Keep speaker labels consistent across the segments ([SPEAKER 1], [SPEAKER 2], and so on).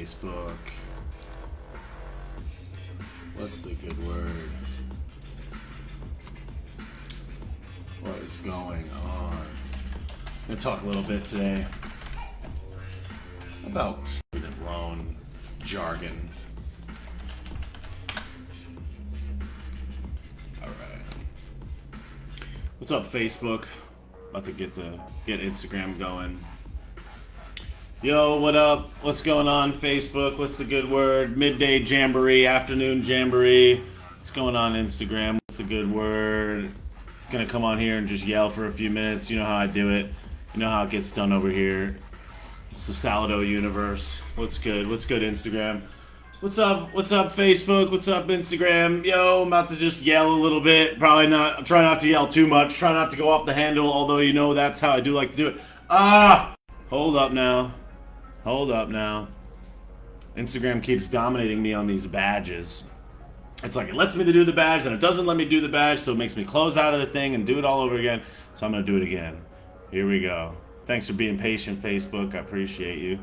[SPEAKER 1] Facebook? What's the good word? What is going on? I'm going to talk a little bit today about student loan jargon. Alright. What's up, Facebook? About to get Instagram going. Yo, what up? What's going on, Facebook? What's the good word? Midday jamboree, afternoon jamboree. What's going on, Instagram? What's the good word? Gonna come on here and just yell for a few minutes. You know how I do it. You know how it gets done over here. It's the Sausalito universe. What's good? What's good, Instagram? What's up? What's up, Facebook? What's up, Instagram? Yo, I'm about to just yell a little bit. Probably not. Try not to yell too much. Try not to go off the handle, although you know that's how I do like to do it. Hold up now. Hold up now. Instagram keeps dominating me on these badges. It's like it lets me to do the badge, and it doesn't let me do the badge, so it makes me close out of the thing and do it all over again. So I'm going to do it again. Here we go. Thanks for being patient, Facebook. I appreciate you.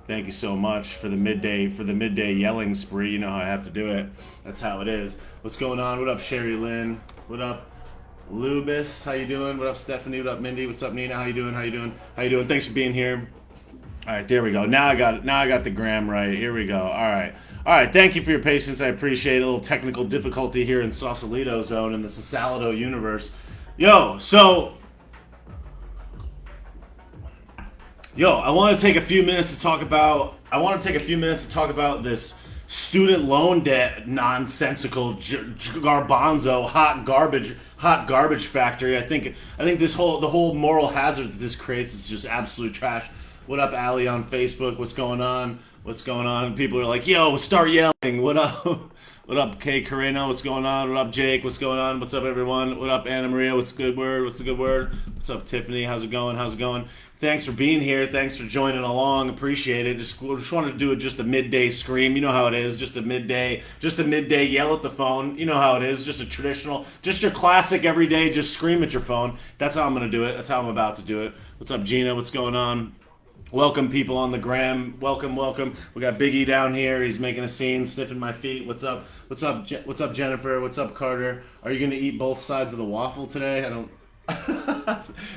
[SPEAKER 1] Thank you so much for the midday yelling spree. You know how I have to do it. That's how it is. What's going on? What up, Sherry Lynn? What up, Lubis? How you doing? What up, Stephanie? What up, Mindy? What's up, Nina? How you doing? How you doing? How you doing? Thanks for being here. All right, there we go. Now I got it. Now I got the gram right. Here we go. All right. Thank you for your patience. I appreciate it. A little technical difficulty here in Sausalito zone in the Sausalito universe. I want to take a few minutes to talk about. This student loan debt nonsensical garbanzo hot garbage factory. I think the whole moral hazard that this creates is just absolute trash. What up, Allie on Facebook? What's going on? What's going on? People are like, yo, start yelling. What up? What up, Kay Carreno? What's going on? What up, Jake? What's going on? What's up, everyone? What up, Anna Maria? What's the good word? What's the good word? What's up, Tiffany? How's it going? How's it going? Thanks for being here. Thanks for joining along. Appreciate it. Just wanted to do it just a midday scream. You know how it is. Just a midday yell at the phone. You know how it is. Just a traditional, just your classic everyday, just scream at your phone. That's how I'm going to do it. That's how I'm about to do it. What's up, Gina? What's going on? Welcome, people on the gram. Welcome. We got Biggie down here. He's making a scene, sniffing my feet. What's up? What's up, Jennifer? What's up, Carter? Are you going to eat both sides of the waffle today? I don't...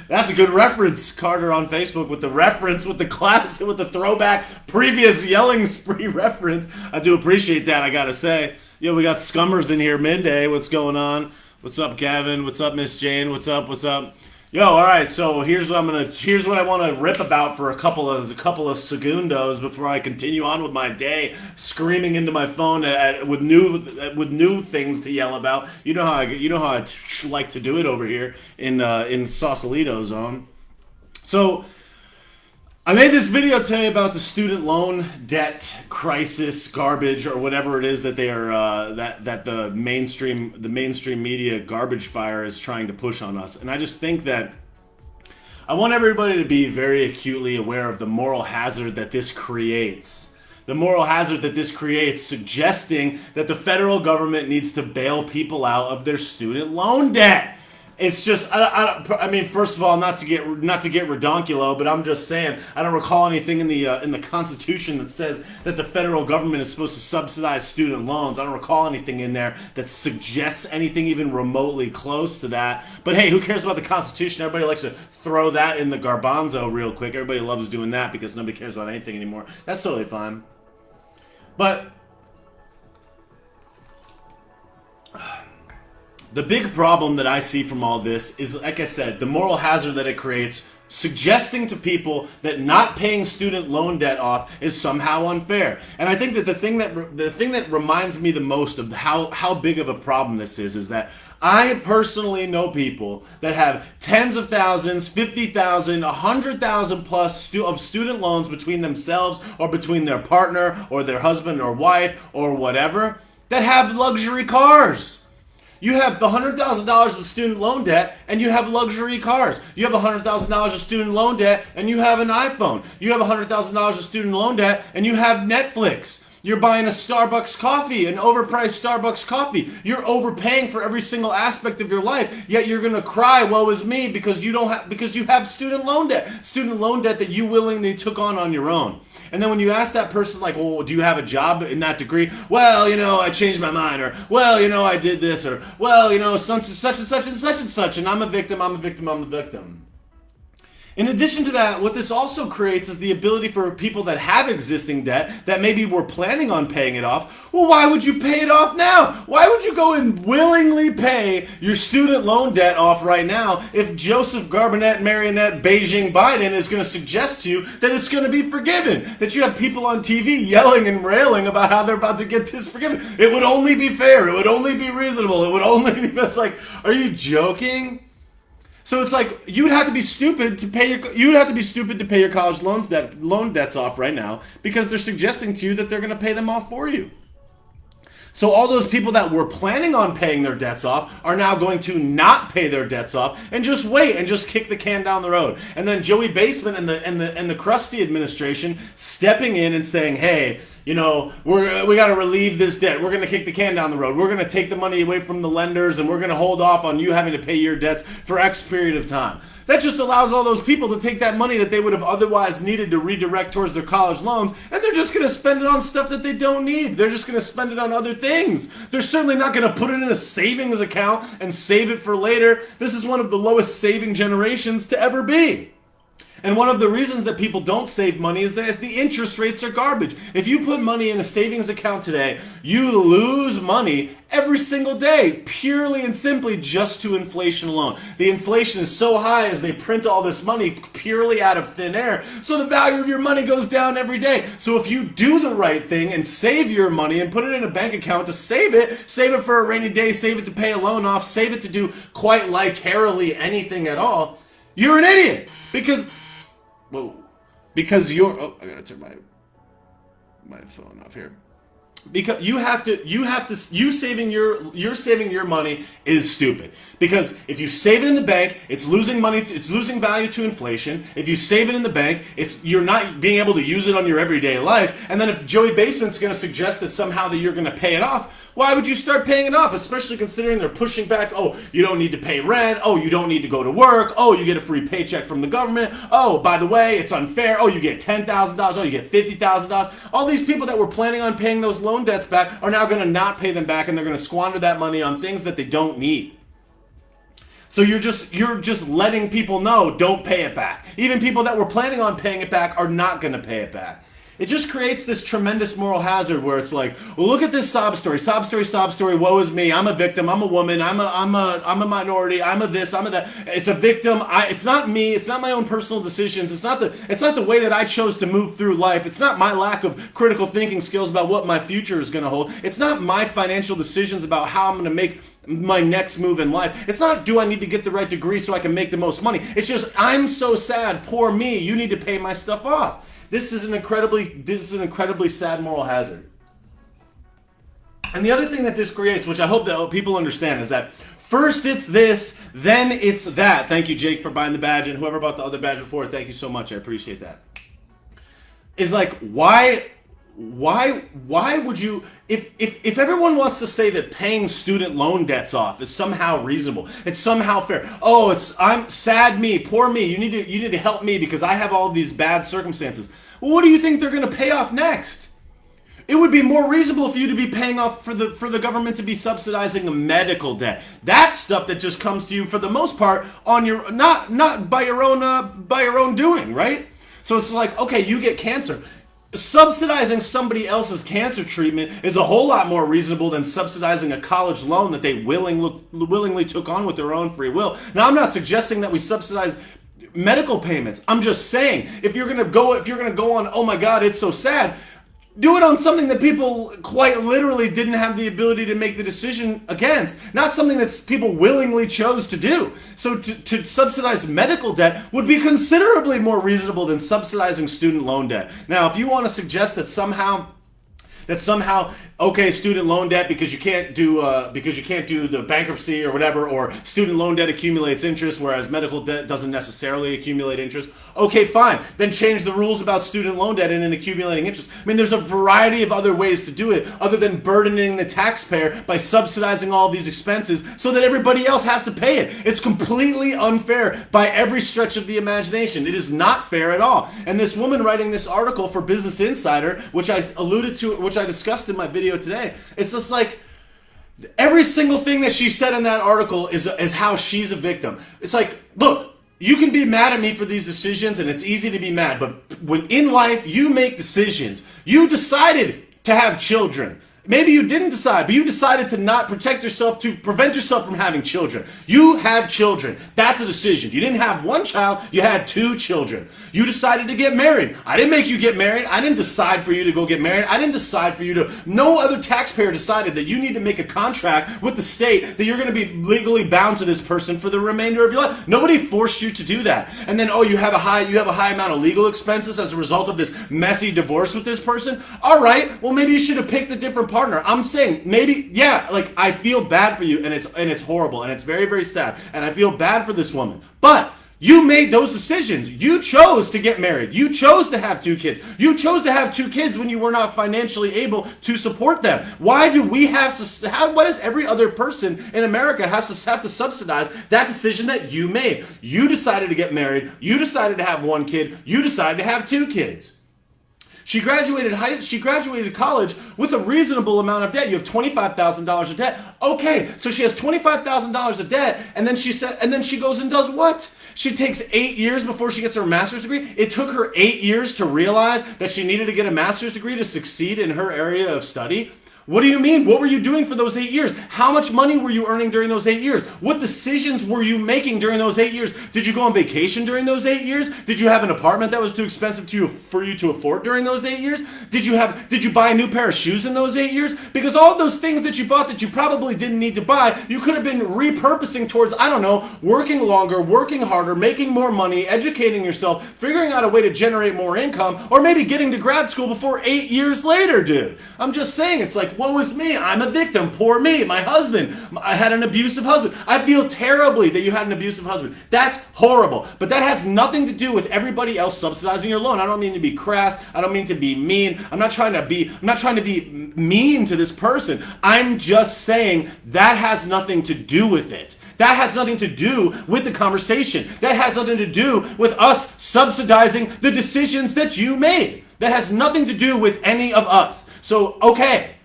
[SPEAKER 1] That's a good reference, Carter on Facebook, with the class, with the throwback previous yelling spree reference. I do appreciate that, I gotta say. Yo, we got Scummers in here midday. What's going on? What's up, Gavin? What's up, Miss Jane? What's up? Yo, all right. So here's what I want to rip about for a couple of segundos before I continue on with my day, screaming into my phone with new things to yell about. You know how I like to do it over here in Sausalito zone. So I made this video today about the student loan debt crisis garbage, or whatever it is that they are that the mainstream media garbage fire is trying to push on us. And I just think that I want everybody to be very acutely aware of the moral hazard that this creates. The moral hazard that this creates, suggesting that the federal government needs to bail people out of their student loan debt. It's just, I mean, first of all, not to get redonkulo, but I'm just saying, I don't recall anything in the Constitution that says that the federal government is supposed to subsidize student loans. I don't recall anything in there that suggests anything even remotely close to that. But hey, who cares about the Constitution? Everybody likes to throw that in the garbanzo real quick. Everybody loves doing that because nobody cares about anything anymore. That's totally fine. But the big problem that I see from all this is, like I said, the moral hazard that it creates, suggesting to people that not paying student loan debt off is somehow unfair. And I think that the thing that reminds me the most of how big of a problem this is that I personally know people that have tens of thousands, 50,000, 100,000 plus of student loans between themselves or between their partner or their husband or wife or whatever, that have luxury cars. You have the $100,000 of student loan debt, and you have luxury cars. You have $100,000 of student loan debt, and you have an iPhone. You have $100,000 of student loan debt, and you have Netflix. You're buying a Starbucks coffee, an overpriced Starbucks coffee. You're overpaying for every single aspect of your life, yet you're gonna cry, woe is me, because you have student loan debt that you willingly took on your own. And then when you ask that person, like, well, do you have a job in that degree? Well, I changed my mind, or, well, I did this, or, well, such and such and such and such and such, and I'm a victim. In addition to that, what this also creates is the ability for people that have existing debt that maybe were planning on paying it off. Well, why would you pay it off now? Why would you go and willingly pay your student loan debt off right now if Joseph Garbinet, Marionette, Beijing Biden is going to suggest to you that it's going to be forgiven? That you have people on TV yelling and railing about how they're about to get this forgiven. It would only be fair. It would only be reasonable. It would only be... It's like, are you joking? So it's like you'd have to be stupid to pay your college loan debts off right now because they're suggesting to you that they're going to pay them off for you. So all those people that were planning on paying their debts off are now going to not pay their debts off and just wait and just kick the can down the road. And then Joey Basement and the Krusty administration stepping in and saying, hey, we got to relieve this debt. We're going to kick the can down the road. We're going to take the money away from the lenders, and we're going to hold off on you having to pay your debts for X period of time. That just allows all those people to take that money that they would have otherwise needed to redirect towards their college loans, and they're just going to spend it on stuff that they don't need. They're just going to spend it on other things. They're certainly not going to put it in a savings account and save it for later. This is one of the lowest saving generations to ever be. And one of the reasons that people don't save money is that the interest rates are garbage. If you put money in a savings account today, you lose money every single day, purely and simply just to inflation alone. The inflation is so high as they print all this money purely out of thin air, so the value of your money goes down every day. So if you do the right thing and save your money and put it in a bank account to save it for a rainy day, save it to pay a loan off, save it to do quite literally anything at all, you're an idiot. Because you're... Oh, I gotta turn my phone off here. Because you saving your money is stupid. Because if you save it in the bank, it's losing money, it's losing value to inflation. If you save it in the bank, you're not being able to use it on your everyday life. And then if Joey Basement's going to suggest that somehow that you're going to pay it off, why would you start paying it off? Especially considering they're pushing back, oh, you don't need to pay rent, oh, you don't need to go to work, oh, you get a free paycheck from the government, oh, by the way, it's unfair, oh, you get $10,000, oh, you get $50,000. All these people that were planning on paying those loan debts back are now going to not pay them back, and they're going to squander that money on things that they don't need. So you're just letting people know, don't pay it back. Even people that were planning on paying it back are not going to pay it back. It just creates this tremendous moral hazard where it's like, well, look at this sob story, woe is me, I'm a victim, I'm a woman, I'm a minority, I'm a this, I'm a that. It's a victim. It's not me. It's not my own personal decisions. It's not the way that I chose to move through life. It's not my lack of critical thinking skills about what my future is going to hold. It's not my financial decisions about how I'm going to make my next move in life. It's not, do I need to get the right degree so I can make the most money? It's just, I'm so sad, poor me, you need to pay my stuff off. This is an incredibly sad moral hazard. And the other thing that this creates, which I hope that people understand, is that first it's this, then it's that. Thank you, Jake, for buying the badge, and whoever bought the other badge before, thank you so much. I appreciate that. Is like, why would you, if everyone wants to say that paying student loan debts off is somehow reasonable, it's somehow fair, oh, I'm sad me, poor me, you need to help me because I have all these bad circumstances. Well, what do you think they're going to pay off next? It would be more reasonable for you to be paying off for the government to be subsidizing a medical debt. That's stuff that just comes to you for the most part on your not by your own doing, right? So it's like, okay, you get cancer. Subsidizing somebody else's cancer treatment is a whole lot more reasonable than subsidizing a college loan that they willingly took on with their own free will. Now, I'm not suggesting that we subsidize medical payments. I'm just saying, if you're gonna go on, oh my God, it's so sad, do it on something that people quite literally didn't have the ability to make the decision against, not something that people willingly chose to do. So to subsidize medical debt would be considerably more reasonable than subsidizing student loan debt. Now, if you want to suggest that somehow that somehow, okay, student loan debt because you can't do the bankruptcy or whatever, or student loan debt accumulates interest, whereas medical debt doesn't necessarily accumulate interest. Okay, fine. Then change the rules about student loan debt and accumulating interest. I mean, there's a variety of other ways to do it other than burdening the taxpayer by subsidizing all of these expenses so that everybody else has to pay it. It's completely unfair by every stretch of the imagination. It is not fair at all. And this woman writing this article for Business Insider, which I alluded to, which I discussed in my video today, it's just like every single thing that she said in that article is how she's a victim. It's like, look, you can be mad at me for these decisions, and it's easy to be mad, but when in life you make decisions, you decided to have children. Maybe you didn't decide, but you decided to not protect yourself, to prevent yourself from having children. You had children. That's a decision. You didn't have one child, you had 2 children. You decided to get married. I didn't make you get married. I didn't decide for you to go get married. I didn't decide for you to. No other taxpayer decided that you need to make a contract with the state that you're going to be legally bound to this person for the remainder of your life. Nobody forced you to do that. And then, oh, you have a high amount of legal expenses as a result of this messy divorce with this person. All right, well, maybe you should have picked a different partner. I'm saying maybe, yeah, like I feel bad for you, and it's horrible, and it's very, very sad, and I feel bad for this woman. But you made those decisions. You chose to get married. You chose to have 2 kids. You chose to have 2 kids when you were not financially able to support them. Why do we have? Why does every other person in America have to subsidize that decision that you made? You decided to get married. You decided to have 1 kid. You decided to have 2 kids. She graduated college with a reasonable amount of debt. You have $25,000 of debt. Okay, so she has $25,000 of debt, and then she goes and does what? She takes 8 years before she gets her master's degree. It took her 8 years to realize that she needed to get a master's degree to succeed in her area of study. What do you mean? What were you doing for those 8 years? How much money were you earning during those 8 years? What decisions were you making during those 8 years? Did you go on vacation during those 8 years? Did you have an apartment that was too expensive for you to afford during those 8 years? Did you buy a new pair of shoes in those 8 years? Because all of those things that you bought that you probably didn't need to buy, you could have been repurposing towards, I don't know, working longer, working harder, making more money, educating yourself, figuring out a way to generate more income, or maybe getting to grad school before 8 years later, dude. I'm just saying, it's like, woe is me. I'm a victim. Poor me. My husband. I had an abusive husband. I feel terribly that you had an abusive husband. That's horrible. But that has nothing to do with everybody else subsidizing your loan. I don't mean to be crass. I don't mean to be mean. I'm not trying to be mean to this person. I'm just saying that has nothing to do with it. That has nothing to do with the conversation. That has nothing to do with us subsidizing the decisions that you made. That has nothing to do with any of us. So, okay.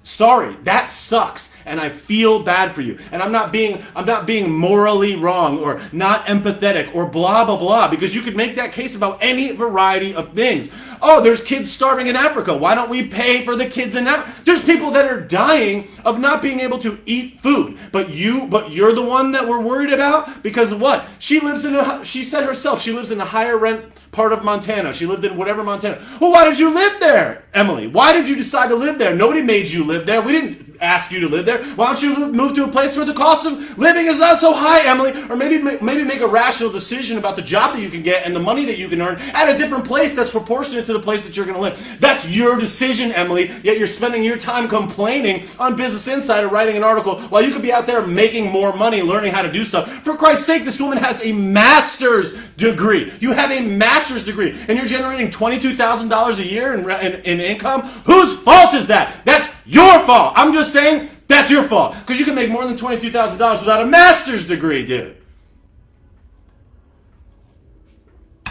[SPEAKER 1] Sorry, that sucks, and I feel bad for you. And I'm not being morally wrong or not empathetic or blah blah blah, because you could make that case about any variety of things. Oh, there's kids starving in Africa. Why don't we pay for the kids in Africa? There's people that are dying of not being able to eat food. But you're the one that we're worried about because of what? She said herself, she lives in a higher rent part of Montana. She lived in whatever Montana. Well, why did you live there, Emily? Why did you decide to live there? Nobody made you live there. We didn't ask you to live there. Why don't you move to a place where the cost of living is not so high, Emily? Or maybe make a rational decision about the job that you can get and the money that you can earn at a different place that's proportionate to the place that you're going to live. That's your decision, Emily, yet you're spending your time complaining on Business Insider writing an article while you could be out there making more money, learning how to do stuff. For Christ's sake, this woman has a master's degree. You have a master's degree, and you're generating $22,000 a year in income? Whose fault is that? That's your fault. I'm just saying that's your fault, because you can make more than $22,000 without a master's degree, dude.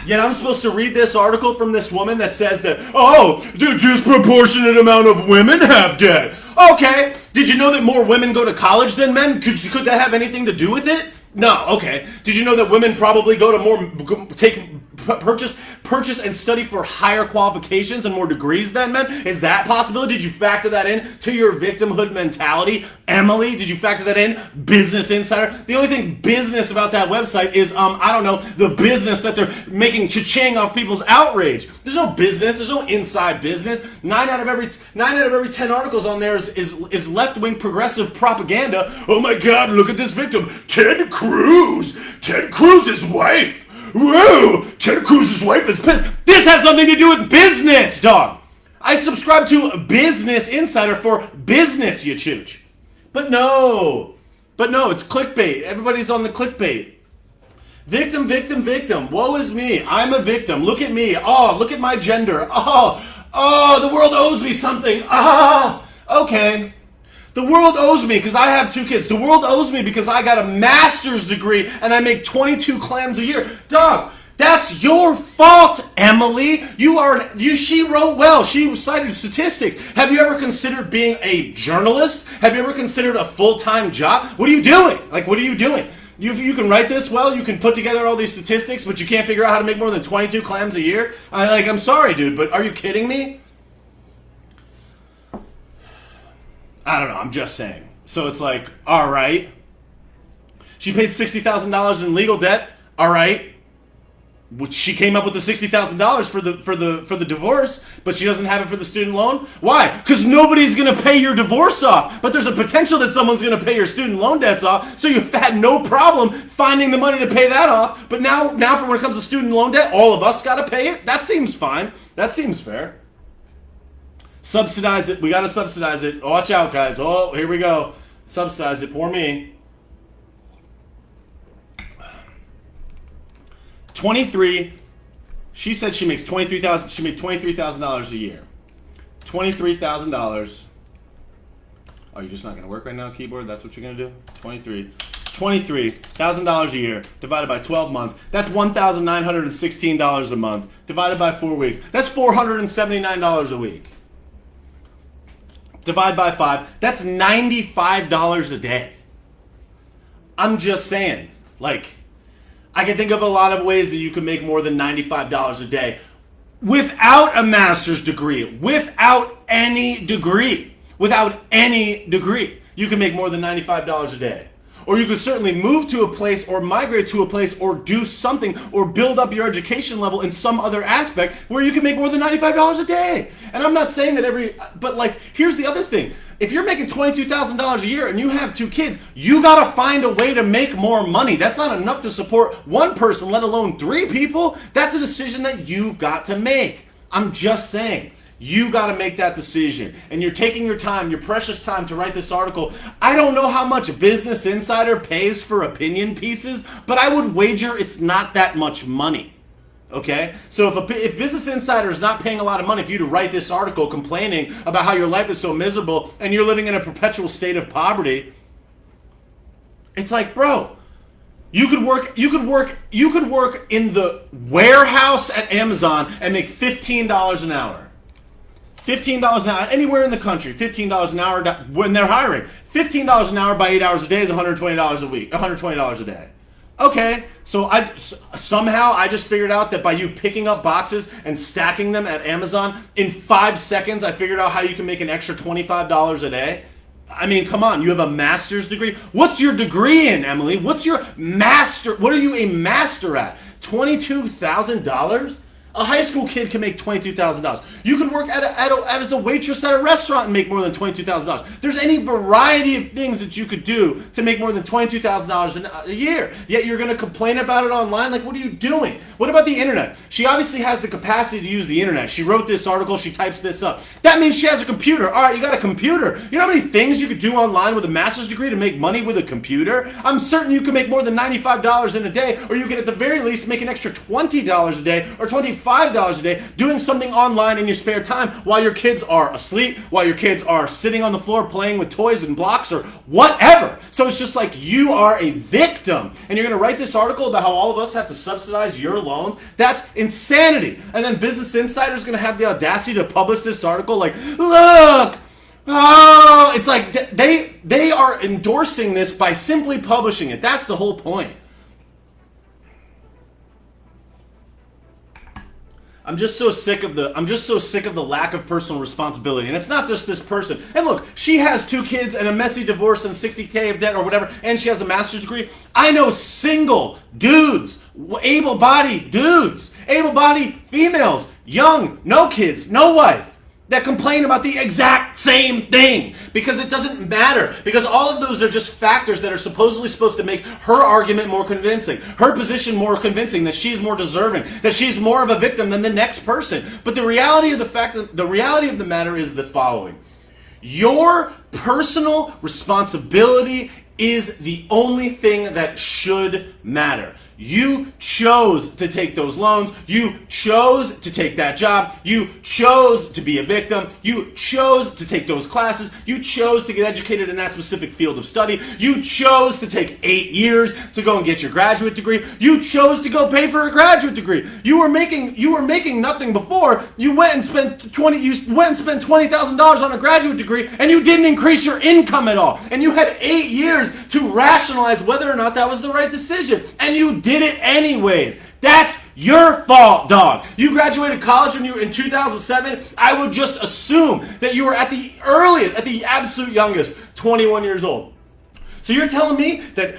[SPEAKER 1] Yet I'm supposed to read this article from this woman that says that, oh, the disproportionate amount of women have debt. Okay, did you know that more women go to college than men? Could that have anything to do with it? No, okay. Did you know that women probably go to purchase and study for higher qualifications and more degrees than men? Is that possible? Did you factor that in to your victimhood mentality? Emily, did you factor that in? Business Insider? The only thing business about that website is, I don't know, the business that they're making cha-ching off people's outrage. There's no business. There's no inside business. 9 out of every 10 articles on there is left-wing progressive propaganda. Oh my God, look at this victim. Ted Cruz's wife. Whoa! Ted Cruz's wife is pissed. This has nothing to do with business, dog. I subscribe to Business Insider for business, you chooch. But no, it's clickbait. Everybody's on the clickbait. Victim, victim, victim. Woe is me. I'm a victim. Look at me. Oh, look at my gender. Oh, the world owes me something. Okay. The world owes me because I have 2 kids. The world owes me because I got a master's degree and I make 22 clams a year. Dog, that's your fault, Emily. She wrote well. She cited statistics. Have you ever considered being a journalist? Have you ever considered a full-time job? What are you doing? Like, what are you doing? You can write this well, you can put together all these statistics, but you can't figure out how to make more than 22 clams a year? I'm sorry, dude, but are you kidding me? I don't know, I'm just saying. So it's like, all right. She paid $60,000 in legal debt, all right. She came up with the $60,000 for the divorce, but she doesn't have it for the student loan. Why? Because nobody's going to pay your divorce off, but there's a potential that someone's going to pay your student loan debts off, so you've had no problem finding the money to pay that off. But now for when it comes to student loan debt, all of us got to pay it? That seems fine. That seems fair. Subsidize it. We got to subsidize it. Watch out, guys. Oh, here we go. Subsidize it. Poor me. 23. She said she makes $23,000. She made $23,000 a year. $23,000. Oh, you're just not going to work right now, keyboard? That's what you're going to do? $23,000 a year divided by 12 months. That's $1,916 a month divided by 4 weeks. That's $479 a week. Divide by 5. That's $95 a day. I'm just saying, like, I can think of a lot of ways that you can make more than $95 a day without a master's degree, without any degree. You can make more than $95 a day. Or you could certainly move to a place or migrate to a place or do something or build up your education level in some other aspect where you can make more than $95 a day. And I'm not saying that but like, here's the other thing. If you're making $22,000 a year and you have 2 kids, you got to find a way to make more money. That's not enough to support one person, let alone 3 people. That's a decision that you've got to make. I'm just saying. You got to make that decision. And you're taking your time, your precious time to write this article. I don't know how much Business Insider pays for opinion pieces, but I would wager it's not that much money. Okay? So if Business Insider is not paying a lot of money for you to write this article complaining about how your life is so miserable and you're living in a perpetual state of poverty, it's like, bro, you could work in the warehouse at Amazon and make $15 an hour. $15 an hour, anywhere in the country, $15 an hour when they're hiring. $15 an hour by 8 hours a day is $120 a week, $120 a day. Okay, so I just figured out that by you picking up boxes and stacking them at Amazon, in 5 seconds I figured out how you can make an extra $25 a day. I mean, come on, you have a master's degree? What's your degree in, Emily? What's your master? What are you a master at? $22,000? A high school kid can make $22,000. You could work as a waitress at a restaurant and make more than $22,000. There's any variety of things that you could do to make more than $22,000 a year. Yet you're going to complain about it online? Like, what are you doing? What about the internet? She obviously has the capacity to use the internet. She wrote this article. She types this up. That means she has a computer. All right, you got a computer. You know how many things you could do online with a master's degree to make money with a computer? I'm certain you could make more than $95 in a day, or you could at the very least make an extra $20 a day or $25 a day doing something online in your spare time while your kids are asleep, while your kids are sitting on the floor playing with toys and blocks or whatever. So it's just like you are a victim and you're going to write this article about how all of us have to subsidize your loans. That's insanity. And then Business Insider is going to have the audacity to publish this article like, look, oh, it's like they are endorsing this by simply publishing it. That's the whole point. I'm just so sick of the lack of personal responsibility. And it's not just this person. And look, she has 2 kids and a messy divorce and $60K of debt or whatever, and she has a master's degree. I know single dudes, able-bodied dudes, able-bodied females, young, no kids, no wife. that complain about the exact same thing, because it doesn't matter, because all of those are just factors that are supposedly supposed to make her argument more convincing, her position more convincing, that she's more deserving, that she's more of a victim than the next person. But the reality of the matter is the following: your personal responsibility is the only thing that should matter. You chose to take those loans. You chose to take that job. You chose to be a victim. You chose to take those classes. You chose to get educated in that specific field of study. You chose to take 8 years to go and get your graduate degree. You chose to go pay for a graduate degree. You were making nothing before. You went and spent $20,000 on a graduate degree, and you didn't increase your income at all. And you had 8 years to rationalize whether or not that was the right decision, and you did it anyways. That's your fault, dog. You graduated college when you were in 2007. I would just assume that you were at the absolute youngest, 21 years old. So you're telling me that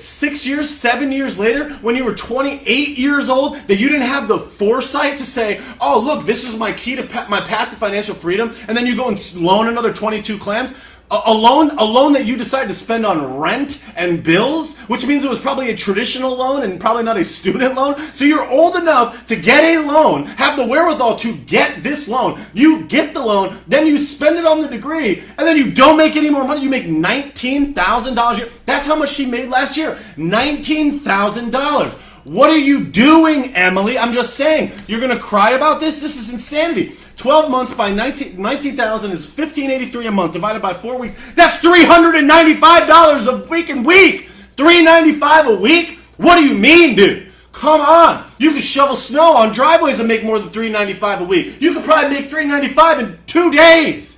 [SPEAKER 1] 6 years, 7 years later, when you were 28 years old, that you didn't have the foresight to say, oh, look, this is my key to my path to financial freedom, and then you go and loan another 22 clams? A loan that you decided to spend on rent and bills, which means it was probably a traditional loan and probably not a student loan. So you're old enough to get a loan, have the wherewithal to get this loan. You get the loan, then you spend it on the degree, and then you don't make any more money. You make $19,000 a year. That's how much she made last year, $19,000. What are you doing, Emily? I'm just saying, you're going to cry about this? This is insanity. 12 months by 19,000 is $1,583 a month divided by 4 weeks. That's $395 a week. $395 a week? What do you mean, dude? Come on. You can shovel snow on driveways and make more than $395 a week. You could probably make $395 in 2 days.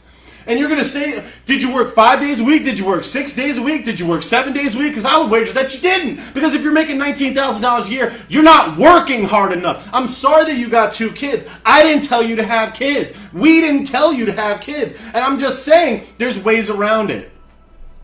[SPEAKER 1] And you're going to say, did you work 5 days a week? Did you work 6 days a week? Did you work 7 days a week? Because I would wager that you didn't. Because if you're making $19,000 a year, you're not working hard enough. I'm sorry that you got 2 kids. I didn't tell you to have kids. We didn't tell you to have kids. And I'm just saying, there's ways around it.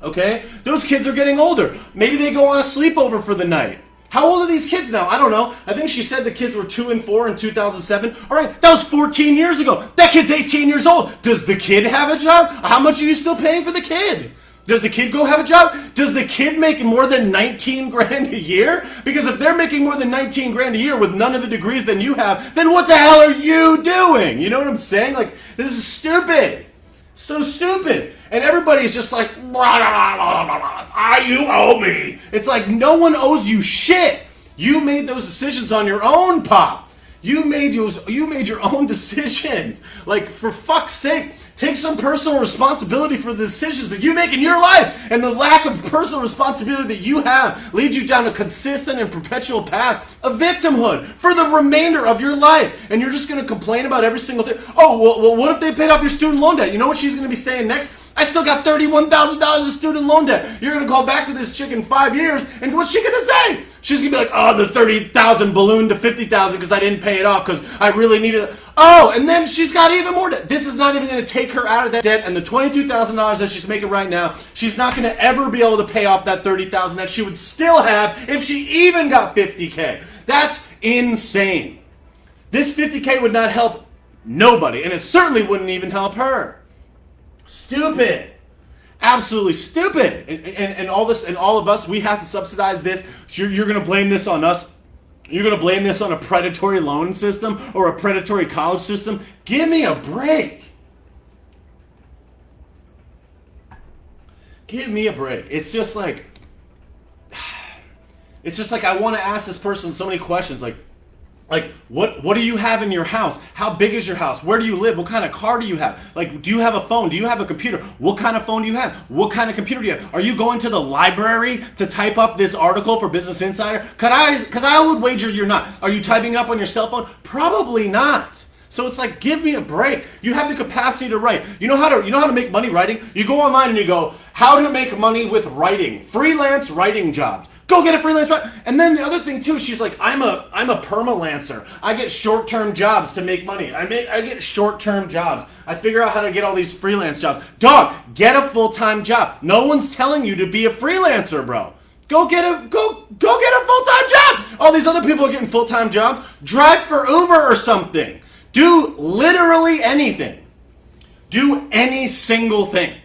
[SPEAKER 1] Okay? Those kids are getting older. Maybe they go on a sleepover for the night. How old are these kids now? I don't know. I think she said the kids were 2 and 4 in 2007. All right, that was 14 years ago. That kid's 18 years old. Does the kid have a job? How much are you still paying for the kid? Does the kid go have a job? Does the kid make more than 19 grand a year? Because if they're making more than 19 grand a year with none of the degrees than you have, then what the hell are you doing? You know what I'm saying? Like, this is stupid. So stupid. And everybody's just like, you owe me. It's like, no one owes you shit. You made those decisions on your own, Pop. You made your own decisions. Like, for fuck's sake, take some personal responsibility for the decisions that you make in your life. And the lack of personal responsibility that you have leads you down a consistent and perpetual path of victimhood for the remainder of your life. And you're just going to complain about every single thing. Oh, well, what if they paid off your student loan debt? You know what she's going to be saying next? I still got $31,000 of student loan debt. You're going to call back to this chick in 5 years, and what's she going to say? She's going to be like, oh, the $30,000 ballooned to $50,000 because I didn't pay it off because I really needed it. Oh, and then she's got even more debt. This is not even going to take her out of that debt, and the $22,000 that she's making right now, she's not going to ever be able to pay off that $30,000 that she would still have if she even got $50K. That's insane. This $50K would not help nobody, and it certainly wouldn't even help her. Stupid. Absolutely stupid. And all this, and all of us, we have to subsidize this. You're going to blame this on us. You're going to blame this on a predatory loan system or a predatory college system. Give me a break. Give me a break. It's just like I want to ask this person so many questions. Like, what do you have in your house? How big is your house? Where do you live? What kind of car do you have? Like, do you have a phone? Do you have a computer? What kind of phone do you have? What kind of computer do you have? Are you going to the library to type up this article for Business Insider? Because I would wager you're not. Are you typing it up on your cell phone? Probably not. So it's like, give me a break. You have the capacity to write. You know how to make money writing? You go online and you go, how to make money with writing. Freelance writing jobs. Go get a freelance job. And then the other thing too, she's like, I'm a permalancer. I get short-term jobs to make money. I get short-term jobs. I figure out how to get all these freelance jobs. Dog, get a full-time job. No one's telling you to be a freelancer, bro. Go get a full-time job. All these other people are getting full-time jobs. Drive for Uber or something. Do literally anything. do any single thing.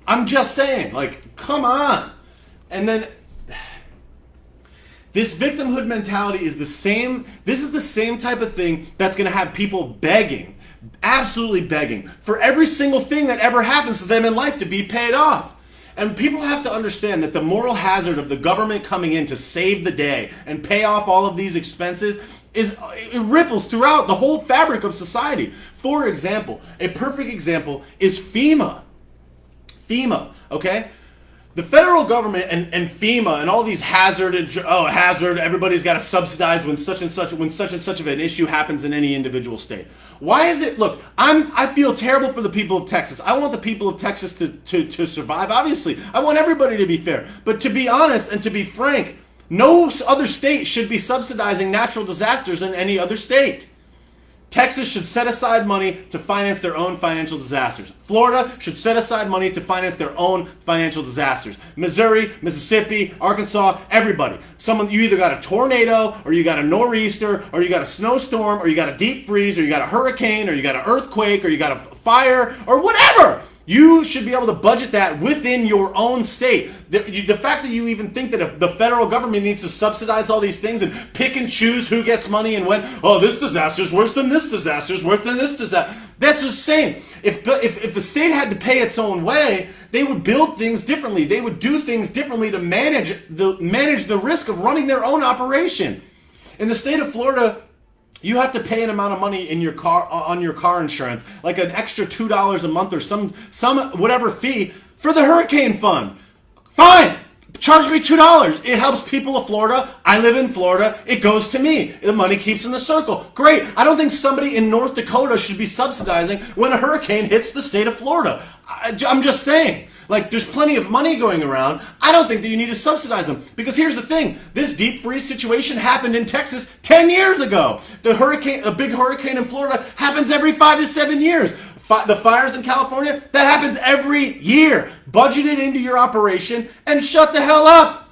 [SPEAKER 1] I'm just saying, like, come on. And then this victimhood mentality is the same. This is the same type of thing that's going to have people begging, absolutely begging, for every single thing that ever happens to them in life to be paid off. And people have to understand that the moral hazard of the government coming in to save the day and pay off all of these expenses it ripples throughout the whole fabric of society. For example, a perfect example is FEMA. FEMA, okay? The federal government and FEMA and all these hazard, everybody's got to subsidize when such and such of an issue happens in any individual state. Why is it? Look, I feel terrible for the people of Texas. I want the people of Texas to survive. Obviously, I want everybody to be fair. But to be honest and to be frank, no other state should be subsidizing natural disasters in any other state. Texas should set aside money to finance their own financial disasters. Florida should set aside money to finance their own financial disasters. Missouri, Mississippi, Arkansas, everybody. You either got a tornado, or you got a nor'easter, or you got a snowstorm, or you got a deep freeze, or you got a hurricane, or you got an earthquake, or you got a fire, or whatever. You should be able to budget that within your own state. The fact that you even think that if the federal government needs to subsidize all these things and pick and choose who gets money and when, oh, this disaster is worse than this disaster is worse than this disaster. That's the same. If a state had to pay its own way, they would build things differently. They would do things differently to manage the risk of running their own operation. In the state of Florida, you have to pay an amount of money in your car on your car insurance, like an extra $2 a month or some whatever fee for the hurricane fund. Fine, charge me $2. It helps people of Florida. I live in Florida. It goes to me. The money keeps in the circle. Great. I don't think somebody in North Dakota should be subsidizing when a hurricane hits the state of Florida. I'm just saying. Like, there's plenty of money going around. I don't think that you need to subsidize them. Because here's the thing. This deep freeze situation happened in Texas 10 years ago. A big hurricane in Florida happens every 5 to 7 years. The fires in California, that happens every year. Budget it into your operation and shut the hell up.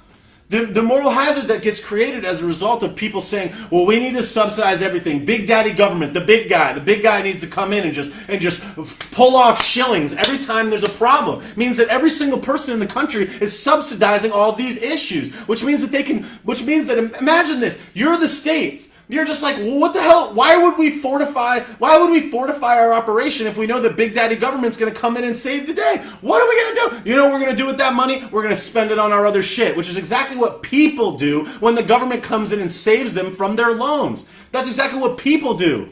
[SPEAKER 1] The moral hazard that gets created as a result of people saying, well, we need to subsidize everything. Big daddy government, the big guy needs to come in and just pull off shillings every time there's a problem. It means that every single person in the country is subsidizing all of these issues, which means that imagine this, you're the states. You're just like, well, what the hell? Why would we fortify our operation if we know that Big Daddy government's going to come in and save the day? What are we going to do? You know what we're going to do with that money? We're going to spend it on our other shit, which is exactly what people do when the government comes in and saves them from their loans. That's exactly what people do.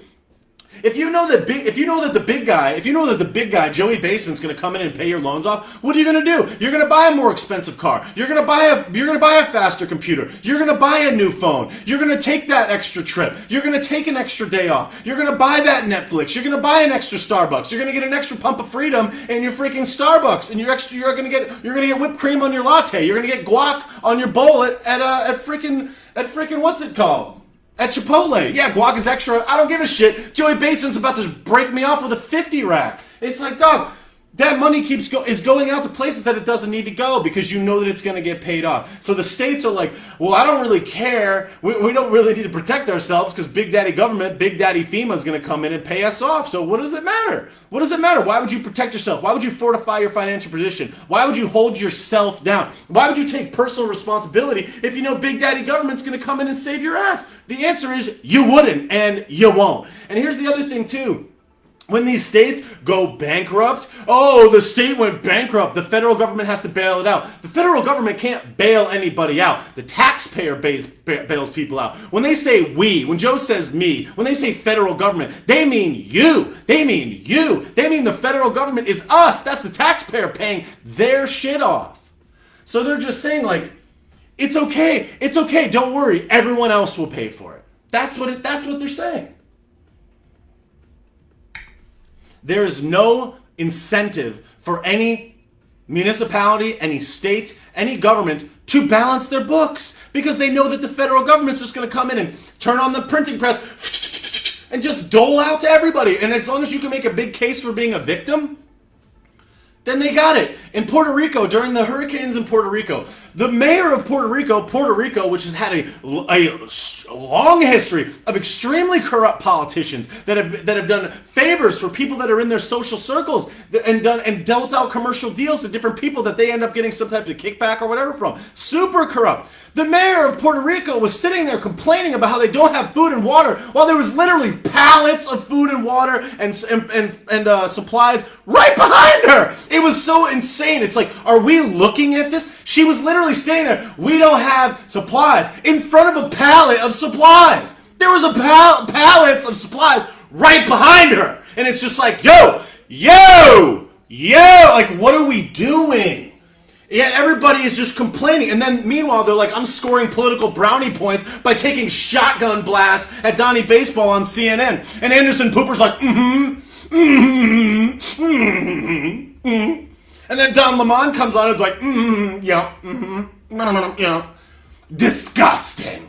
[SPEAKER 1] If you know that the big guy, Joey Basement's going to come in and pay your loans off, what are you going to do? You're going to buy a more expensive car. You're going to buy a faster computer. You're going to buy a new phone. You're going to take that extra trip. You're going to take an extra day off. You're going to buy that Netflix. You're going to buy an extra Starbucks. You're going to get an extra pump of freedom in your freaking Starbucks, and you're going to get whipped cream on your latte. You're going to get guac on your bowl at freaking what's it called? At Chipotle. Yeah, guac is extra. I don't give a shit. Joey Basement's about to break me off with a 50 rack. It's like, dog, that money is going out to places that it doesn't need to go because you know that it's going to get paid off. So the states are like, well, I don't really care. We don't really need to protect ourselves because Big Daddy government, Big Daddy FEMA is going to come in and pay us off. So what does it matter? What does it matter? Why would you protect yourself? Why would you fortify your financial position? Why would you hold yourself down? Why would you take personal responsibility if you know Big Daddy government's going to come in and save your ass? The answer is you wouldn't and you won't. And here's the other thing too. When these states go bankrupt, oh, the state went bankrupt, the federal government has to bail it out. The federal government can't bail anybody out. The taxpayer bails people out. When they say we, when Joe says me, when they say federal government, they mean you. They mean you. They mean the federal government is us. That's the taxpayer paying their shit off. So they're just saying, like, it's okay, don't worry, everyone else will pay for it. That's what they're saying. There is no incentive for any municipality, any state, any government to balance their books because they know that the federal government's just going to come in and turn on the printing press and just dole out to everybody. And as long as you can make a big case for being a victim, then they got it. In Puerto Rico, during the hurricanes in Puerto Rico, The mayor of Puerto Rico, which has had a long history of extremely corrupt politicians that have done favors for people that are in their social circles and dealt out commercial deals to different people that they end up getting some type of kickback or whatever from. Super corrupt. The mayor of Puerto Rico was sitting there complaining about how they don't have food and water while there was literally pallets of food and water and supplies right behind her. It was so insane. It's like, are we looking at this? She was literally standing there. We don't have supplies in front of a pallet of supplies. There was a pallets of supplies right behind her. And it's just like, yo, like, what are we doing? Yet everybody is just complaining. And then meanwhile, they're like, I'm scoring political brownie points by taking shotgun blasts at Donnie Baseball on CNN. And Anderson Pooper's like, And then Don Lemon comes on and is like, yeah. Disgusting.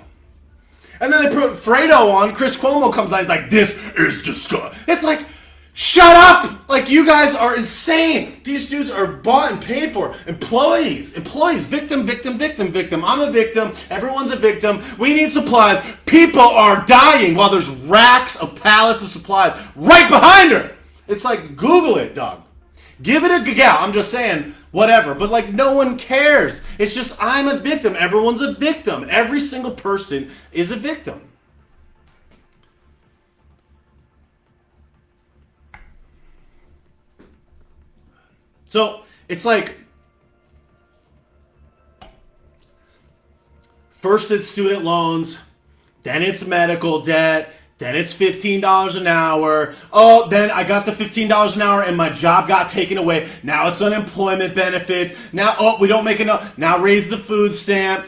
[SPEAKER 1] And then they put Fredo on. Chris Cuomo comes on. He's like, this is disgusting. It's like, shut up! Like, you guys are insane. These dudes are bought and paid for. Employees. Victim. I'm a victim. Everyone's a victim. We need supplies. People are dying while there's racks of pallets of supplies right behind her. It's like, Google it, dog. Give it a giggle. I'm just saying, whatever. But, like, no one cares. It's just, I'm a victim. Everyone's a victim. Every single person is a victim. So, it's like, first it's student loans, then it's medical debt, then it's $15 an hour. Oh, then I got the $15 an hour and my job got taken away. Now it's unemployment benefits. Now, we don't make enough. Now raise the food stamp.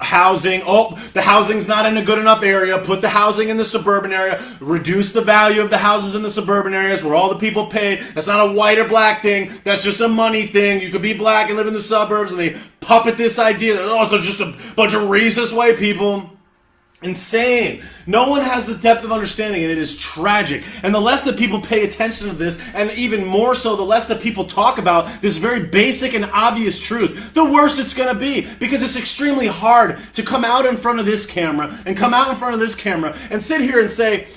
[SPEAKER 1] Housing. The housing's not in a good enough area. Put the housing in the suburban area. Reduce the value of the houses in the suburban areas where all the people pay. That's not a white or black thing. That's just a money thing. You could be black and live in the suburbs, and they puppet this idea. Oh, it's just a bunch of racist white people. Insane. No one has the depth of understanding, and it is tragic. And the less that people pay attention to this, and even more so, the less that people talk about this very basic and obvious truth, the worse it's going to be. Because it's extremely hard to come out in front of this camera and sit here and say,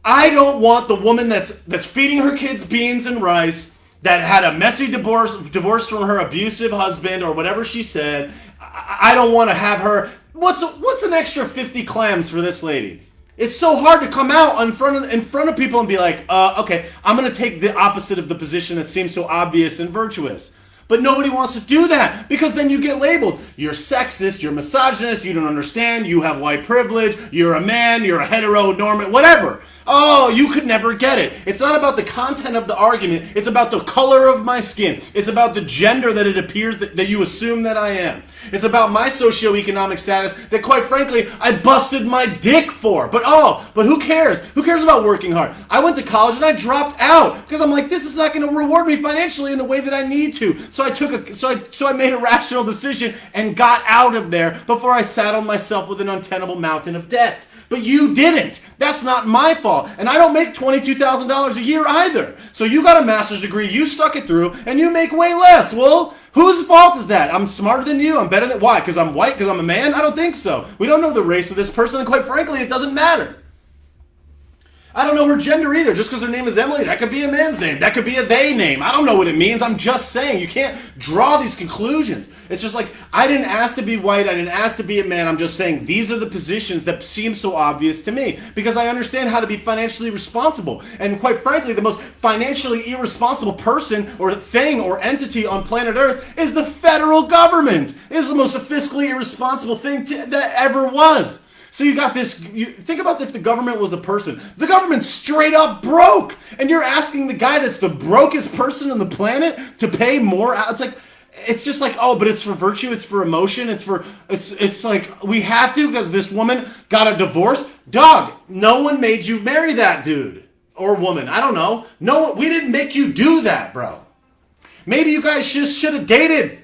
[SPEAKER 1] I don't want the woman that's feeding her kids beans and rice, that had a messy divorce from her abusive husband or whatever she said. I don't want to have her. What's an extra 50 clams for this lady? It's so hard to come out in front of people and be like, okay, I'm going to take the opposite of the position that seems so obvious and virtuous. But nobody wants to do that because then you get labeled. You're sexist, you're misogynist, you don't understand, you have white privilege, you're a man, you're a heteronormative, whatever. Oh, you could never get it. It's not about the content of the argument. It's about the color of my skin. It's about the gender that it appears that you assume that I am. It's about my socioeconomic status that, quite frankly, I busted my dick for. But who cares? Who cares about working hard? I went to college and I dropped out because I'm like, this is not going to reward me financially in the way that I need to. So I made a rational decision and got out of there before I saddled myself with an untenable mountain of debt. But you didn't. That's not my fault. And I don't make $22,000 a year either. So you got a master's degree, you stuck it through, and you make way less. Well, whose fault is that? I'm smarter than you. I'm better than... Why? Because I'm white? Because I'm a man? I don't think so. We don't know the race of this person, and quite frankly, it doesn't matter. I don't know her gender either. Just because her name is Emily, that could be a man's name. That could be a they name. I don't know what it means. I'm just saying. You can't draw these conclusions. It's just like, I didn't ask to be white. I didn't ask to be a man. I'm just saying these are the positions that seem so obvious to me because I understand how to be financially responsible. And quite frankly, the most financially irresponsible person or thing or entity on planet Earth is the federal government. It is the most fiscally irresponsible thing that ever was. So you got this, think about if the government was a person. The government's straight up broke. And you're asking the guy that's the brokest person on the planet to pay more out. It's just like, oh, but it's for virtue, it's for emotion, it's like, we have to because this woman got a divorce. Dog, no one made you marry that dude or woman. I don't know. No, we didn't make you do that, bro. Maybe you guys just should have dated.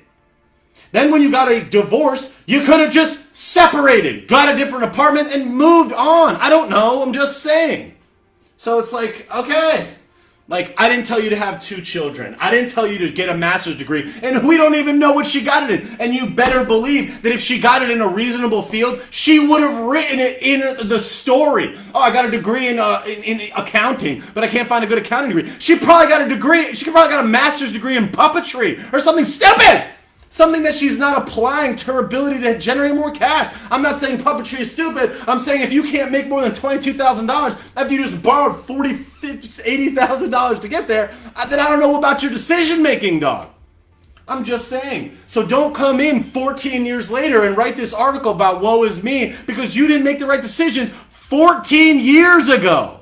[SPEAKER 1] Then when you got a divorce, you could have just separated, got a different apartment, and moved on. I don't know. I'm just saying. So it's like, okay, Like, I didn't tell you to have 2 children. I didn't tell you to get a master's degree. And we don't even know what she got it in. And you better believe that if she got it in a reasonable field, she would have written it in the story. Oh, I got a degree in accounting, but I can't find a good accounting degree. She probably got a degree. She probably got a master's degree in puppetry or something stupid. Something that she's not applying to her ability to generate more cash. I'm not saying puppetry is stupid. I'm saying if you can't make more than $22,000 after you just borrowed $40,000, $50,000, $80,000 to get there, then I don't know about your decision making, dog. I'm just saying. So don't come in 14 years later and write this article about woe is me because you didn't make the right decisions 14 years ago.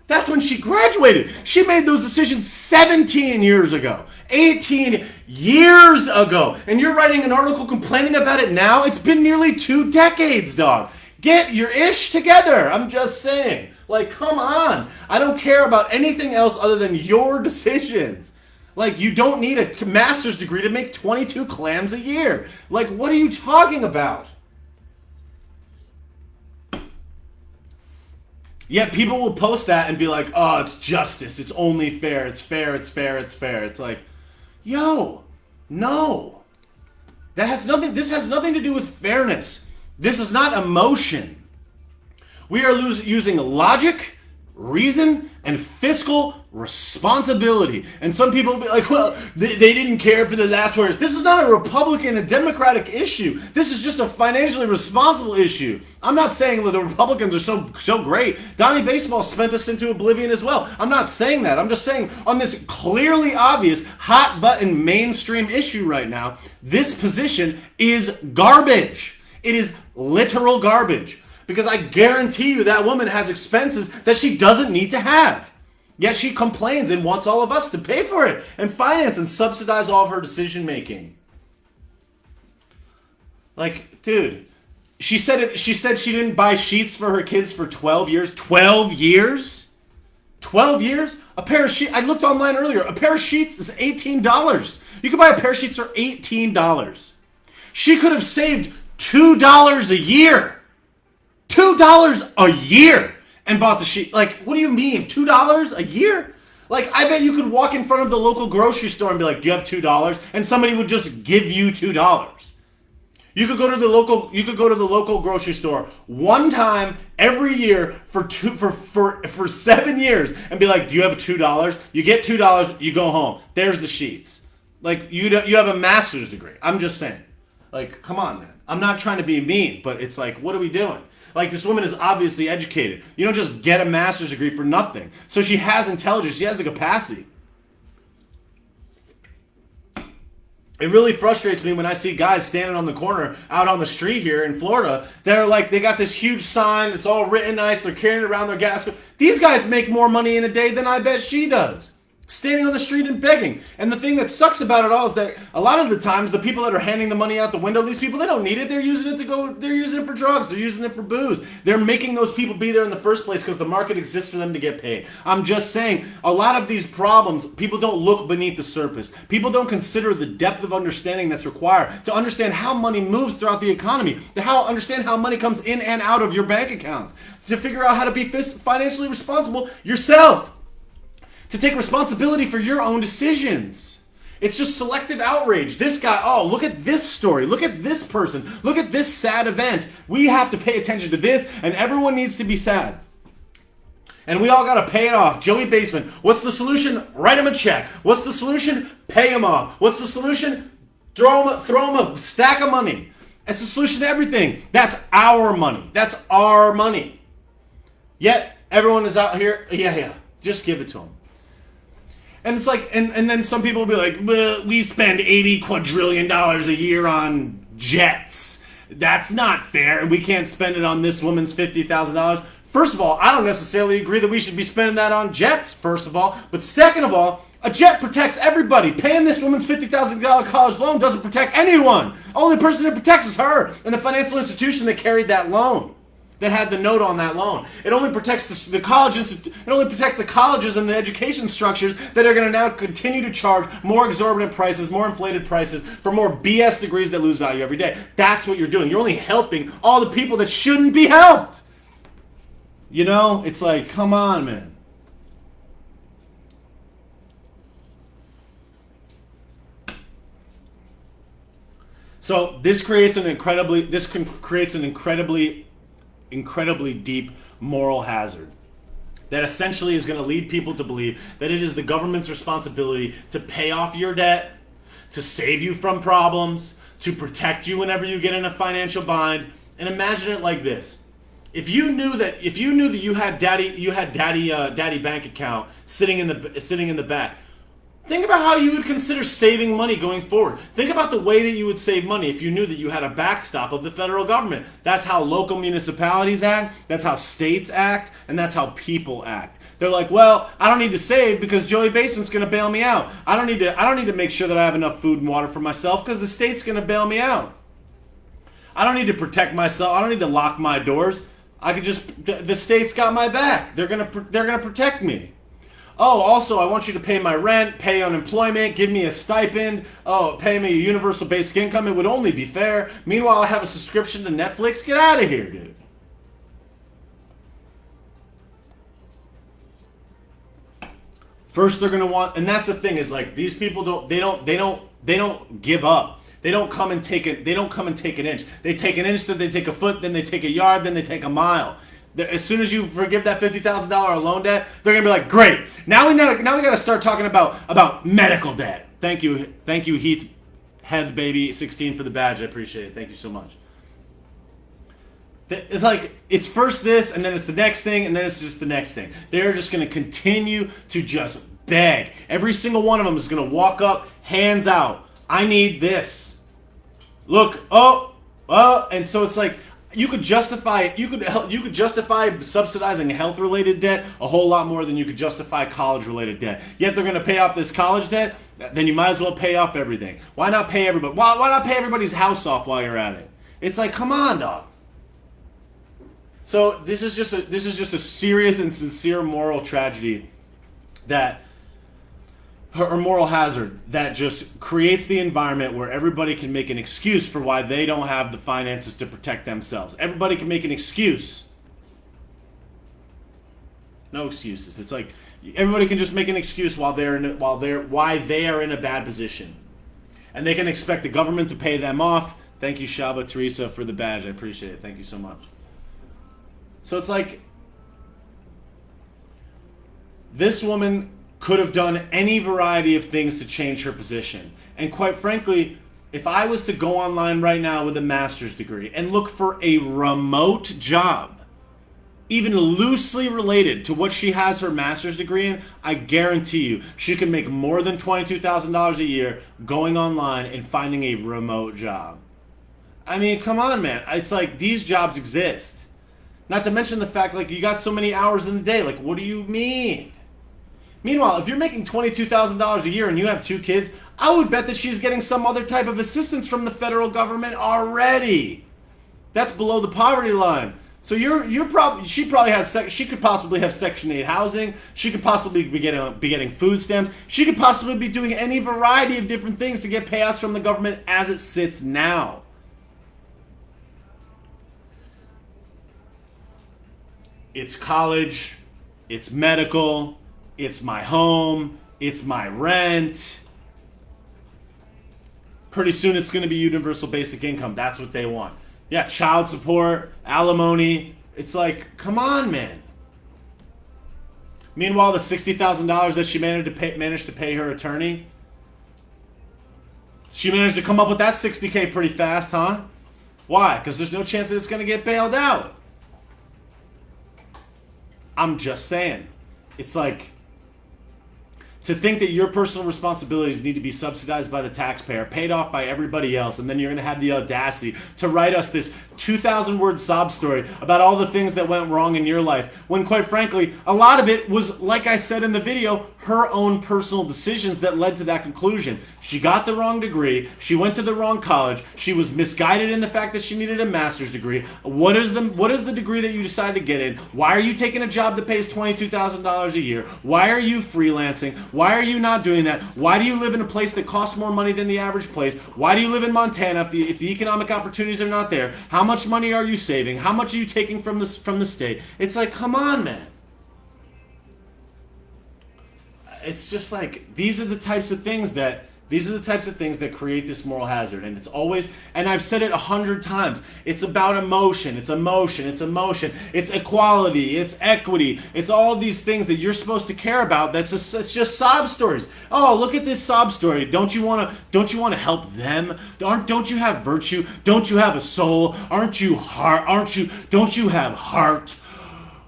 [SPEAKER 1] That's when she graduated. She made those decisions 17 years ago, 18 years ago. And you're writing an article complaining about it now? It's been nearly 2 decades, dog. Get your ish together. I'm just saying. Like, come on. I don't care about anything else other than your decisions. Like, you don't need a master's degree to make 22 clams a year. Like, what are you talking about? Yet people will post that and be like, oh, it's justice. It's only fair. It's fair. It's fair. It's fair. It's like, yo, no. This has nothing to do with fairness. This is not emotion. We are using logic, reason, and fiscal responsibility. And some people will be like, well, they didn't care for the last words. This is not a Republican, a Democratic issue. This is just a financially responsible issue. I'm not saying that the Republicans are so great. Donnie Baseball spent us into oblivion as well. I'm not saying that. I'm just saying on this clearly obvious, hot button mainstream issue right now, this position is garbage. It is literal garbage. Because I guarantee you that woman has expenses that she doesn't need to have. Yet she complains and wants all of us to pay for it and finance and subsidize all of her decision making. Like, dude, she said she didn't buy sheets for her kids for 12 years. 12 years? 12 years? A pair of sheets, I looked online earlier, a pair of sheets is $18. You could buy a pair of sheets for $18. She could have saved $2 a year. $2 a year and bought the sheet. Like, what do you mean? $2 a year? Like, I bet you could walk in front of the local grocery store and be like, do you have $2? And somebody would just give you $2. You could go to the local grocery store one time every year for 7 years and be like, do you have $2? You get $2, you go home. There's the sheets. Like, you have a master's degree. I'm just saying. Like, come on, man. I'm not trying to be mean, but it's like, what are we doing? Like, this woman is obviously educated. You don't just get a master's degree for nothing. So she has intelligence. She has the capacity. It really frustrates me when I see guys standing on the corner out on the street here in Florida. They're like, they got this huge sign. It's all written nice. They're carrying it around their gas. These guys make more money in a day than I bet she does. Standing on the street and begging. And the thing that sucks about it all is that a lot of the times the people that are handing the money out the window, these people, they don't need it. They're using it for drugs. They're using it for booze. They're making those people be there in the first place because the market exists for them to get paid. I'm just saying, a lot of these problems, people don't look beneath the surface. People don't consider the depth of understanding that's required to understand how money moves throughout the economy, to understand how money comes in and out of your bank accounts, to figure out how to be financially responsible yourself. To take responsibility for your own decisions. It's just selective outrage. This guy, oh, look at this story. Look at this person. Look at this sad event. We have to pay attention to this, and everyone needs to be sad. And we all got to pay it off. Joey Basement, what's the solution? Write him a check. What's the solution? Pay him off. What's the solution? Throw him a stack of money. That's the solution to everything. That's our money. That's our money. Yet, everyone is out here, yeah, just give it to them. And it's like, and then some people will be like, well, we spend $80 quadrillion a year on jets. That's not fair, and we can't spend it on this woman's $50,000. First of all, I don't necessarily agree that we should be spending that on jets, first of all. But second of all, a jet protects everybody. Paying this woman's $50,000 college loan doesn't protect anyone. Only person it protects is her and the financial institution that carried that loan, that had the note on that loan. It only protects the colleges. It only protects the colleges and the education structures that are going to now continue to charge more exorbitant prices, more inflated prices for more BS degrees that lose value every day. That's what you're doing. You're only helping all the people that shouldn't be helped. You know, it's like, come on, man. So this creates an incredibly deep moral hazard that essentially is going to lead people to believe that it is the government's responsibility to pay off your debt, to save you from problems, to protect you whenever you get in a financial bind. And imagine it like this: if you knew that you had daddy bank account sitting in the back, think about how you would consider saving money going forward. Think about the way that you would save money if you knew that you had a backstop of the federal government. That's how local municipalities act, that's how states act, and that's how people act. They're like, well, I don't need to save because Joey Basement's going to bail me out. I don't need to make sure that I have enough food and water for myself because the state's going to bail me out. I don't need to protect myself. I don't need to lock my doors. I could just, the state's got my back. They're going to protect me. Oh, also, I want you to pay my rent, pay unemployment, give me a stipend, pay me a universal basic income. It would only be fair. Meanwhile, I have a subscription to Netflix. Get out of here, dude. First, they're going to want, and that's the thing, is like, these people don't give up. They don't come and take an inch. They take an inch, then they take a foot, then they take a yard, then they take a mile. As soon as you forgive that $50,000 loan debt, they're gonna be like, great. Now we gotta start talking about medical debt. Thank you, Heath Head Baby 16 for the badge. I appreciate it. Thank you so much. It's like, it's first this, and then it's the next thing, and then it's just the next thing. They're just gonna continue to just beg. Every single one of them is gonna walk up, hands out. I need this. Look, and so it's like, you could justify subsidizing health-related debt a whole lot more than you could justify college-related debt. Yet they're going to pay off this college debt, then you might as well pay off everything. Why not pay everybody? Why not pay everybody's house off while you're at it? It's like, come on, dog. So this is just a serious and sincere moral tragedy or moral hazard that just creates the environment where everybody can make an excuse for why they don't have the finances to protect themselves. Everybody can make an excuse. No excuses. It's like everybody can just make an excuse why they are in a bad position, and they can expect the government to pay them off. Thank you, Shaba Teresa, for the badge. I appreciate it. Thank you so much. So it's like, this woman could have done any variety of things to change her position. And quite frankly, if I was to go online right now with a master's degree and look for a remote job, even loosely related to what she has her master's degree in, I guarantee you she can make more than $22,000 a year going online and finding a remote job. I mean, come on, man. It's like, these jobs exist. Not to mention the fact, like, you got so many hours in the day. Like, what do you mean? Meanwhile, if you're making $22,000 a year and you have 2 kids, I would bet that she's getting some other type of assistance from the federal government already. That's below the poverty line. So she could possibly have Section 8 housing. She could possibly be getting food stamps. She could possibly be doing any variety of different things to get payouts from the government as it sits now. It's college. It's medical. It's my home, it's my rent. Pretty soon it's going to be universal basic income. That's what they want. Yeah, child support, alimony. It's like, come on, man. Meanwhile, the $60,000 that she managed to pay her attorney, she managed to come up with that $60K pretty fast, huh? Why? Because there's no chance that it's going to get bailed out. I'm just saying. It's like, to think that your personal responsibilities need to be subsidized by the taxpayer, paid off by everybody else, and then you're going to have the audacity to write us this 2,000-word sob story about all the things that went wrong in your life, when quite frankly, a lot of it was, like I said in the video, her own personal decisions that led to that conclusion. She got the wrong degree, she went to the wrong college, she was misguided in the fact that she needed a master's degree. What is the degree that you decided to get in? Why are you taking a job that pays $22,000 a year? Why are you freelancing? Why are you not doing that? Why do you live in a place that costs more money than the average place? Why do you live in Montana if the economic opportunities are not there? How much money are you saving? How much are you taking from the state? It's like, come on, man. It's just like, these are the types of things that These are the types of things that create this moral hazard. And it's always, and I've said it 100 times, it's about emotion. It's emotion. It's emotion. It's equality. It's equity. It's all these things that you're supposed to care about. It's just sob stories. Oh, look at this sob story. Don't you want to help them? Don't you have virtue? Don't you have a soul? Don't you have heart?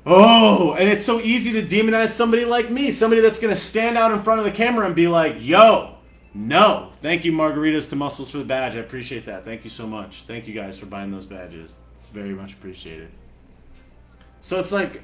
[SPEAKER 1] Oh, and it's so easy to demonize somebody like me, somebody that's going to stand out in front of the camera and be like, yo, no. Thank you, Margaritas to Muscles, for the badge. I appreciate that. Thank you so much. Thank you guys for buying those badges. It's very much appreciated. So it's like,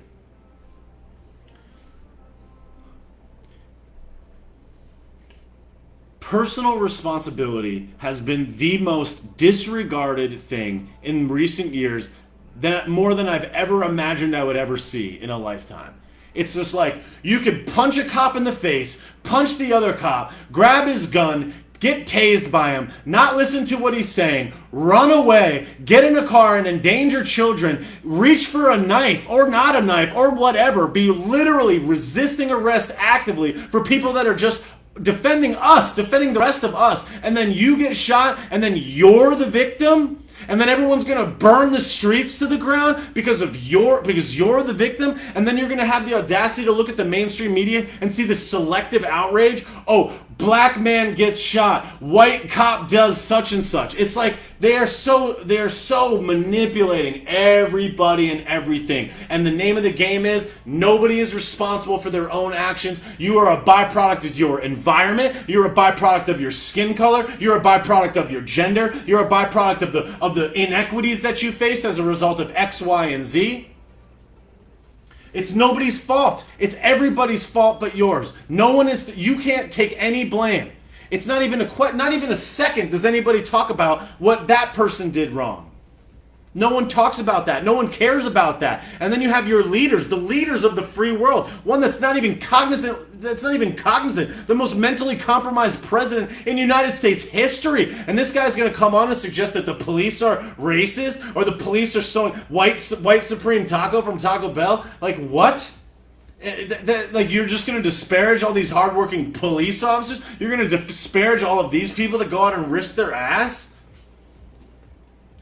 [SPEAKER 1] personal responsibility has been the most disregarded thing in recent years, that more than I've ever imagined I would ever see in a lifetime. It's just like, you could punch a cop in the face, punch the other cop, grab his gun, get tased by him, not listen to what he's saying, run away, get in a car and endanger children, reach for a knife or not a knife or whatever, be literally resisting arrest actively for people that are just defending us, defending the rest of us, and then you get shot and then you're the victim? And then everyone's going to burn the streets to the ground because you're the victim, and then you're going to have the audacity to look at the mainstream media and see the selective outrage. Oh, black man gets shot, white cop does such and such. It's like they are so manipulating everybody and everything. And the name of the game is nobody is responsible for their own actions. You are a byproduct of your environment. You're a byproduct of your skin color. You're a byproduct of your gender. You're a byproduct of the inequities that you face as a result of X, Y, and Z. It's nobody's fault. It's everybody's fault but yours. No one is. You can't take any blame. It's not even a second does anybody talk about what that person did wrong. No one talks about that. No one cares about that. And then you have your leaders, the leaders of the free world, one that's not even cognizant. The most mentally compromised president in United States history. And this guy's going to come on and suggest that the police are racist or the police are so white supreme taco from Taco Bell. Like, what? Like, you're just going to disparage all these hardworking police officers? You're going to disparage all of these people that go out and risk their ass?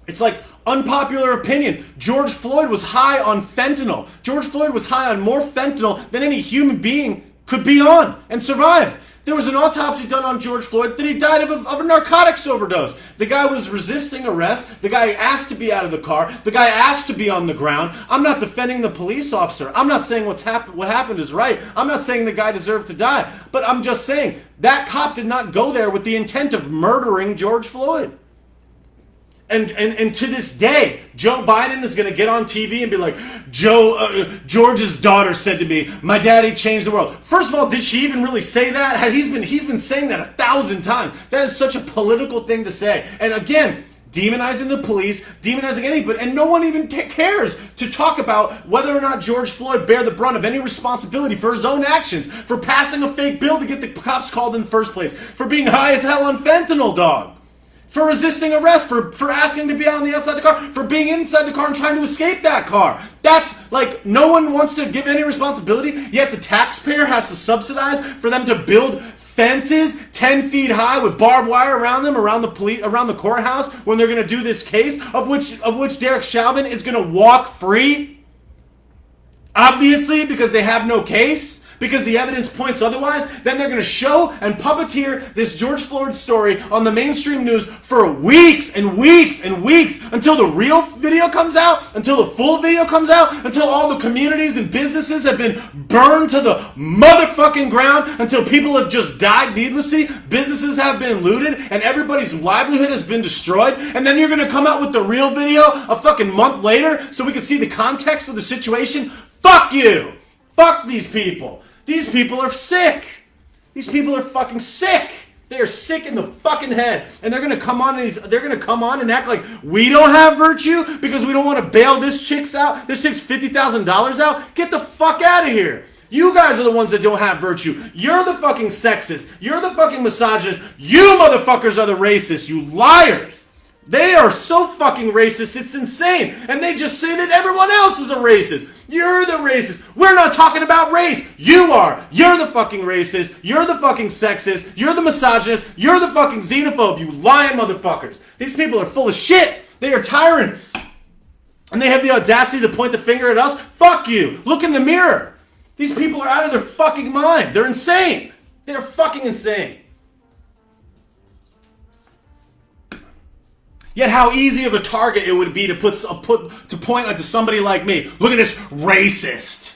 [SPEAKER 1] It's like unpopular opinion. George Floyd was high on fentanyl. George Floyd was high on more fentanyl than any human being could be on and survive. There was an autopsy done on George Floyd that he died of a narcotics overdose. The guy was resisting arrest. The guy asked to be out of the car. The guy asked to be on the ground. I'm not defending the police officer. I'm not saying what happened is right. I'm not saying the guy deserved to die. But I'm just saying that cop did not go there with the intent of murdering George Floyd. And to this day, Joe Biden is going to get on TV and be like, George's daughter said to me, my daddy changed the world. First of all, did she even really say that? He's been saying that 1,000 times. That is such a political thing to say. And again, demonizing the police, demonizing anybody, and no one even cares to talk about whether or not George Floyd bear the brunt of any responsibility for his own actions, for passing a fake bill to get the cops called in the first place, for being high as hell on fentanyl, dog. For resisting arrest, for asking to be on the outside of the car, for being inside the car and trying to escape that car. That's like, no one wants to give any responsibility, yet the taxpayer has to subsidize for them to build fences 10 feet high with barbed wire around them, around the courthouse when they're going to do this case, of which Derek Chauvin is going to walk free. Obviously, because they have no case. Because the evidence points otherwise, then they're going to show and puppeteer this George Floyd story on the mainstream news for weeks and weeks and weeks until the real video comes out, until the full video comes out, until all the communities and businesses have been burned to the motherfucking ground, until people have just died needlessly, businesses have been looted, and everybody's livelihood has been destroyed, and then you're going to come out with the real video a fucking month later so we can see the context of the situation? Fuck you! Fuck these people! These people are sick. These people are fucking sick. They are sick in the fucking head. And they're gonna come on and act like we don't have virtue because we don't want to bail this chick's out. This chick's $50,000 out. Get the fuck out of here. You guys are the ones that don't have virtue. You're the fucking sexist. You're the fucking misogynist. You motherfuckers are the racists. You liars. They are so fucking racist, it's insane. And they just say that everyone else is a racist. You're the racist. We're not talking about race. You are. You're the fucking racist. You're the fucking sexist. You're the misogynist. You're the fucking xenophobe, you lying motherfuckers. These people are full of shit. They are tyrants. And they have the audacity to point the finger at us? Fuck you. Look in the mirror. These people are out of their fucking mind. They're insane. They're fucking insane. Yet how easy of a target it would be to point to somebody like me. Look at this racist.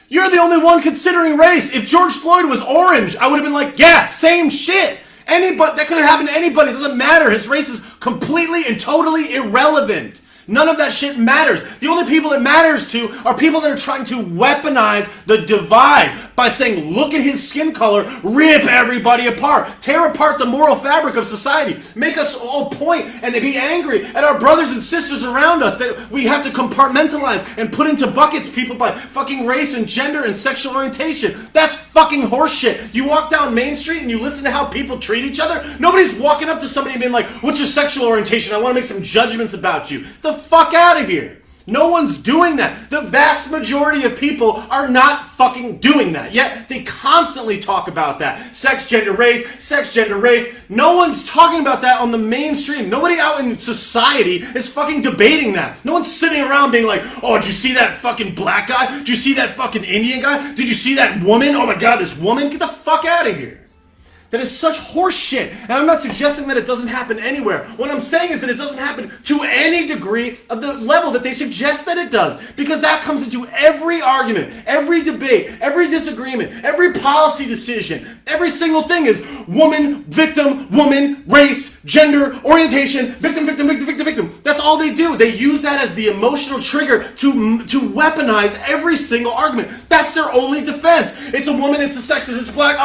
[SPEAKER 1] You're the only one considering race. If George Floyd was orange, I would have been like, yeah, same shit. Anybody, that could have happened to anybody. It doesn't matter. His race is completely and totally irrelevant. None of that shit matters. The only people it matters to are people that are trying to weaponize the divide by saying, look at his skin color, rip everybody apart, tear apart the moral fabric of society, make us all point and be angry at our brothers and sisters around us that we have to compartmentalize and put into buckets people by fucking race and gender and sexual orientation. That's fucking horseshit. You walk down Main Street and you listen to how people treat each other. Nobody's walking up to somebody and being like, what's your sexual orientation? I want to make some judgments about you. The fuck out of here. No one's doing that. The vast majority of people are not fucking doing that. Yet they constantly talk about that. Sex, gender, race. No one's talking about that on the mainstream. Nobody out in society is fucking debating that. No one's sitting around being like, oh, did you see that fucking black guy? Did you see that fucking Indian guy? Did you see that woman? Oh my God, this woman? Get the fuck out of here. That is such horse shit. And I'm not suggesting that it doesn't happen anywhere. What I'm saying is that it doesn't happen to any degree of the level that they suggest that it does. Because that comes into every argument, every debate, every disagreement, every policy decision. Every single thing is woman, race, gender, orientation, victim. That's all they do. They use that as the emotional trigger to weaponize every single argument. That's their only defense. It's a woman, it's a sexist, it's black,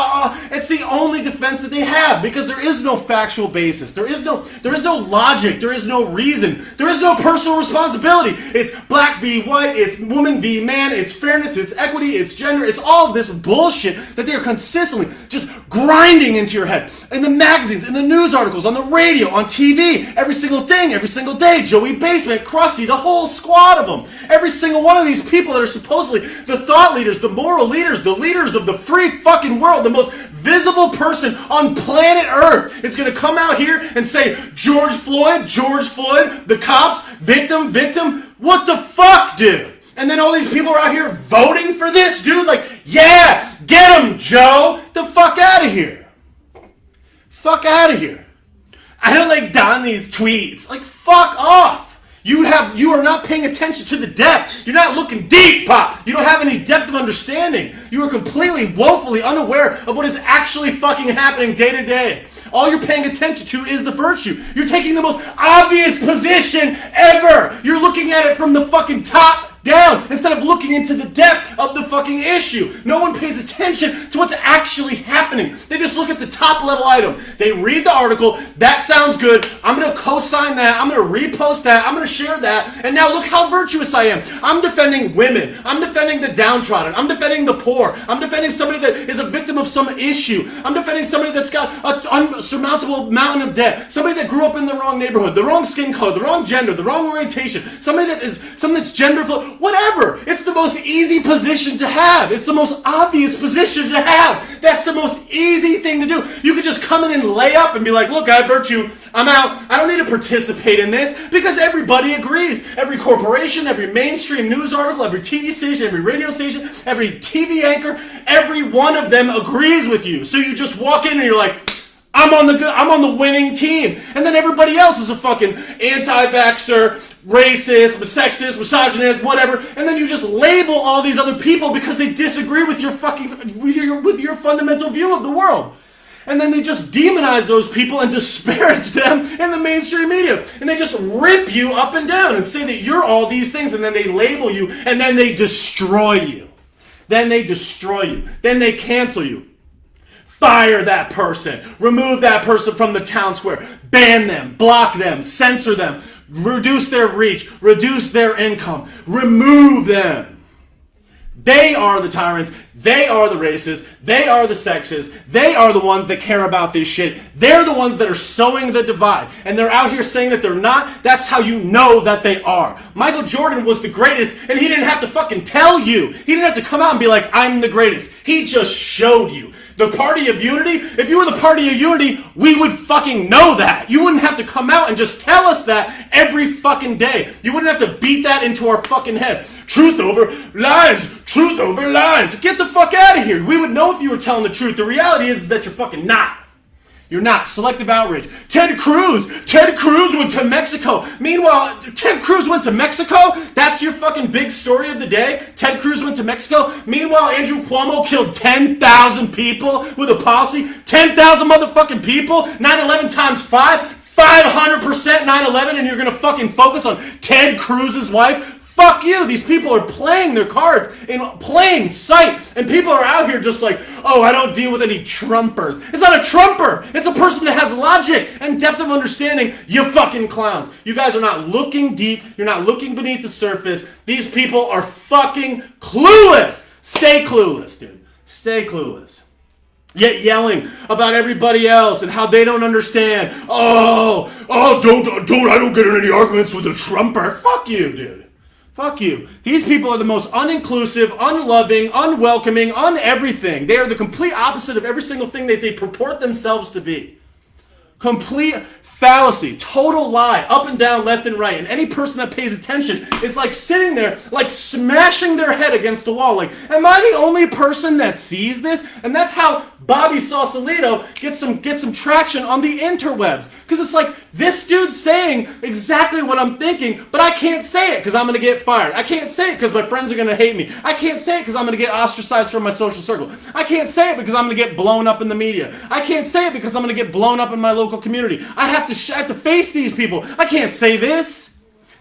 [SPEAKER 1] it's the only defense that they have, because there is no factual basis. There is no logic. There is no reason. There is no personal responsibility. It's black v white. It's woman v man. It's fairness. It's equity. It's gender. It's all of this bullshit that they're consistently just grinding into your head. In the magazines, in the news articles, on the radio, on TV, every single thing, every single day. Joey Basement, Krusty, the whole squad of them. Every single one of these people that are supposedly the thought leaders, the moral leaders, the leaders of the free fucking world, the most visible person on planet Earth is going to come out here and say, George Floyd, the cops, victim. What the fuck, dude? And then all these people are out here voting for this dude? Like, yeah, get him, Joe. The fuck out of here. Fuck out of here. I don't like Don these tweets. Like, fuck off. You are not paying attention to the depth. You're not looking deep, Pop. You don't have any depth of understanding. You are completely, woefully unaware of what is actually fucking happening day to day. All you're paying attention to is the virtue. You're taking the most obvious position ever. You're looking at it from the fucking top down instead of looking into the depth of the fucking issue. No one pays attention to what's actually happening. They just look at the top level item. They read the article. That sounds good. I'm going to co-sign that. I'm going to repost that. I'm going to share that. And now look how virtuous I am. I'm defending women. I'm defending the downtrodden. I'm defending the poor. I'm defending somebody that is a victim of some issue. I'm defending somebody that's got an unsurmountable mountain of debt. Somebody that grew up in the wrong neighborhood, the wrong skin color, the wrong gender, the wrong orientation. Somebody that's gender fluid. Whatever. It's the most easy position to have. It's the most obvious position to have. That's the most easy thing to do. You could just come in and lay up and be like, look, I have virtue. I'm out. I don't need to participate in this, because everybody agrees. Every corporation, every mainstream news article, every TV station, every radio station, every TV anchor, every one of them agrees with you. So you just walk in and you're like, I'm on the winning team. And then everybody else is a fucking anti-vaxxer, racist, sexist, misogynist, whatever. And then you just label all these other people because they disagree with your fundamental view of the world. And then they just demonize those people and disparage them in the mainstream media. And they just rip you up and down and say that you're all these things, and then they label you, and then they destroy you. Then they cancel you. Fire that person. Remove that person from the town square. Ban them. Block them. Censor them. Reduce their reach. Reduce their income. Remove them. They are the tyrants. They are the racists. They are the sexists. They are the ones that care about this shit. They're the ones that are sowing the divide. And they're out here saying that they're not. That's how you know that they are. Michael Jordan was the greatest, and he didn't have to fucking tell you. He didn't have to come out and be like, I'm the greatest. He just showed you. The party of unity, if you were the party of unity, we would fucking know that. You wouldn't have to come out and just tell us that every fucking day. You wouldn't have to beat that into our fucking head. Truth over lies. Truth over lies. Get the fuck out of here. We would know if you were telling the truth. The reality is that you're fucking not. You're not. Selective outrage. Ted Cruz went to Mexico. Meanwhile, Ted Cruz went to Mexico? That's your fucking big story of the day? Ted Cruz went to Mexico? Meanwhile, Andrew Cuomo killed 10,000 people with a policy? 10,000 motherfucking people? 9/11 times 5? 500% 9/11, and you're gonna fucking focus on Ted Cruz's wife? Fuck you. These people are playing their cards in plain sight. And people are out here just like, oh, I don't deal with any Trumpers. It's not a Trumper. It's a person that has logic and depth of understanding. You fucking clowns. You guys are not looking deep. You're not looking beneath the surface. These people are fucking clueless. Stay clueless, dude. Stay clueless. Yet yelling about everybody else and how they don't understand. Oh, don't, I don't get in any arguments with a Trumper. Fuck you, dude. Fuck you. These people are the most uninclusive, unloving, unwelcoming, un-everything. They are the complete opposite of every single thing that they purport themselves to be. Complete fallacy, total lie, up and down, left and right. And any person that pays attention is like sitting there, like smashing their head against the wall. Like, am I the only person that sees this? And that's how Bobby Sausalito gets some traction on the interwebs. Because it's like, this dude's saying exactly what I'm thinking, but I can't say it because I'm going to get fired. I can't say it because my friends are going to hate me. I can't say it because I'm going to get ostracized from my social circle. I can't say it because I'm going to get blown up in the media. I can't say it because I'm going to get blown up in my local community. I have to face these people. I can't say this.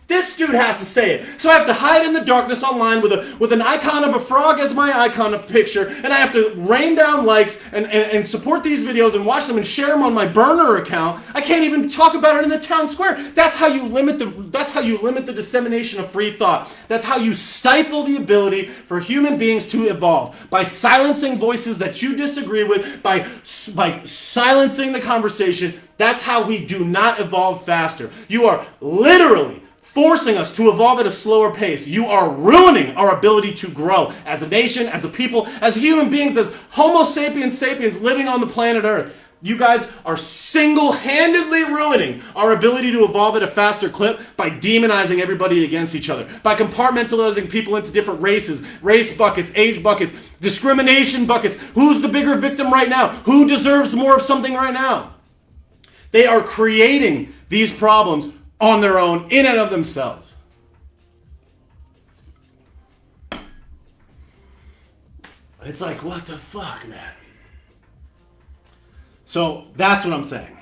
[SPEAKER 1] This dude has to say it. So I have to hide in the darkness online with an icon of a frog as my icon of picture, and I have to rain down likes and support these videos and watch them and share them on my burner account. I can't even talk about it in the town square. That's how you limit the dissemination of free thought. That's how you stifle the ability for human beings to evolve, by silencing voices that you disagree with, by silencing the conversation. That's how we do not evolve faster. You are literally forcing us to evolve at a slower pace. You are ruining our ability to grow as a nation, as a people, as human beings, as Homo sapiens sapiens living on the planet Earth. You guys are single-handedly ruining our ability to evolve at a faster clip by demonizing everybody against each other, by compartmentalizing people into different races, race buckets, age buckets, discrimination buckets. Who's the bigger victim right now? Who deserves more of something right now? They are creating these problems on their own, in and of themselves. It's like, what the fuck, man? So that's what I'm saying.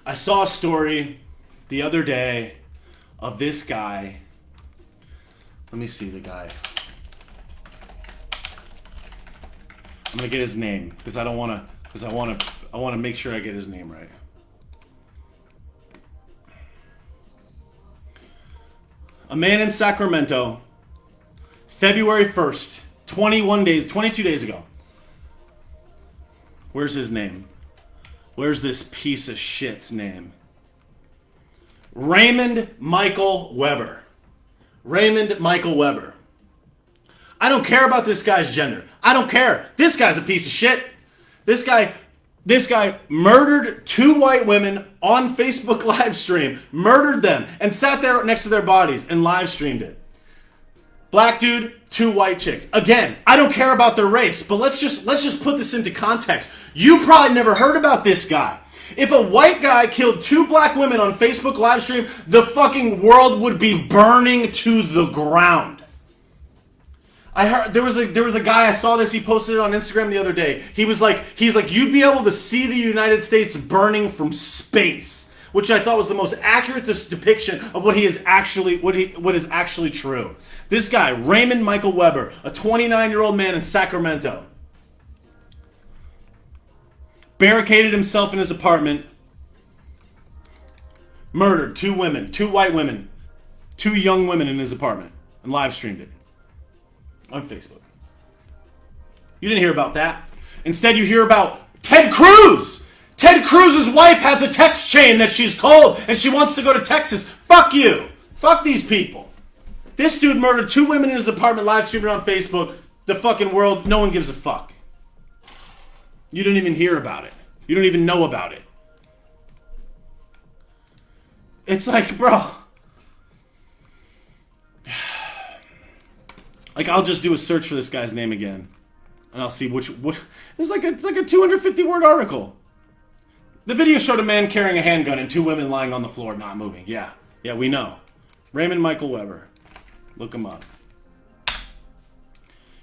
[SPEAKER 1] I saw a story the other day of this guy. Let me see the guy. I'm gonna get his name because I want to make sure I get his name right. A man in Sacramento, February 1st, 22 days ago. Where's his name? Where's this piece of shit's name? Raymond Michael Weber. Raymond Michael Weber. I don't care about this guy's gender. I don't care. This guy's a piece of shit. This guy murdered 2 white women on Facebook live stream. Murdered them and sat there next to their bodies and live streamed it. Black dude, 2 white chicks. Again, I don't care about their race, but let's just put this into context. You probably never heard about this guy. If a white guy killed 2 black women on Facebook live stream, the fucking world would be burning to the ground. I heard there was a guy, I saw this, he posted it on Instagram the other day. He's like, you'd be able to see the United States burning from space, which I thought was the most accurate depiction of what is actually true. This guy, Raymond Michael Weber, a 29-year-old man in Sacramento, barricaded himself in his apartment, murdered 2 women, 2 white women, 2 young women in his apartment, and live streamed it on Facebook. You didn't hear about that. Instead, you hear about Ted Cruz. Ted Cruz's wife has a text chain that she's called and she wants to go to Texas. Fuck you. Fuck these people. This dude murdered 2 women in his apartment, live streamed it on Facebook. The fucking world, no one gives a fuck. You didn't even hear about it. You don't even know about it. It's like, bro. Like, I'll just do a search for this guy's name again. And I'll see what it's like a 250 word article. The video showed a man carrying a handgun and 2 women lying on the floor not moving. Yeah, we know. Raymond Michael Weber. Look him up.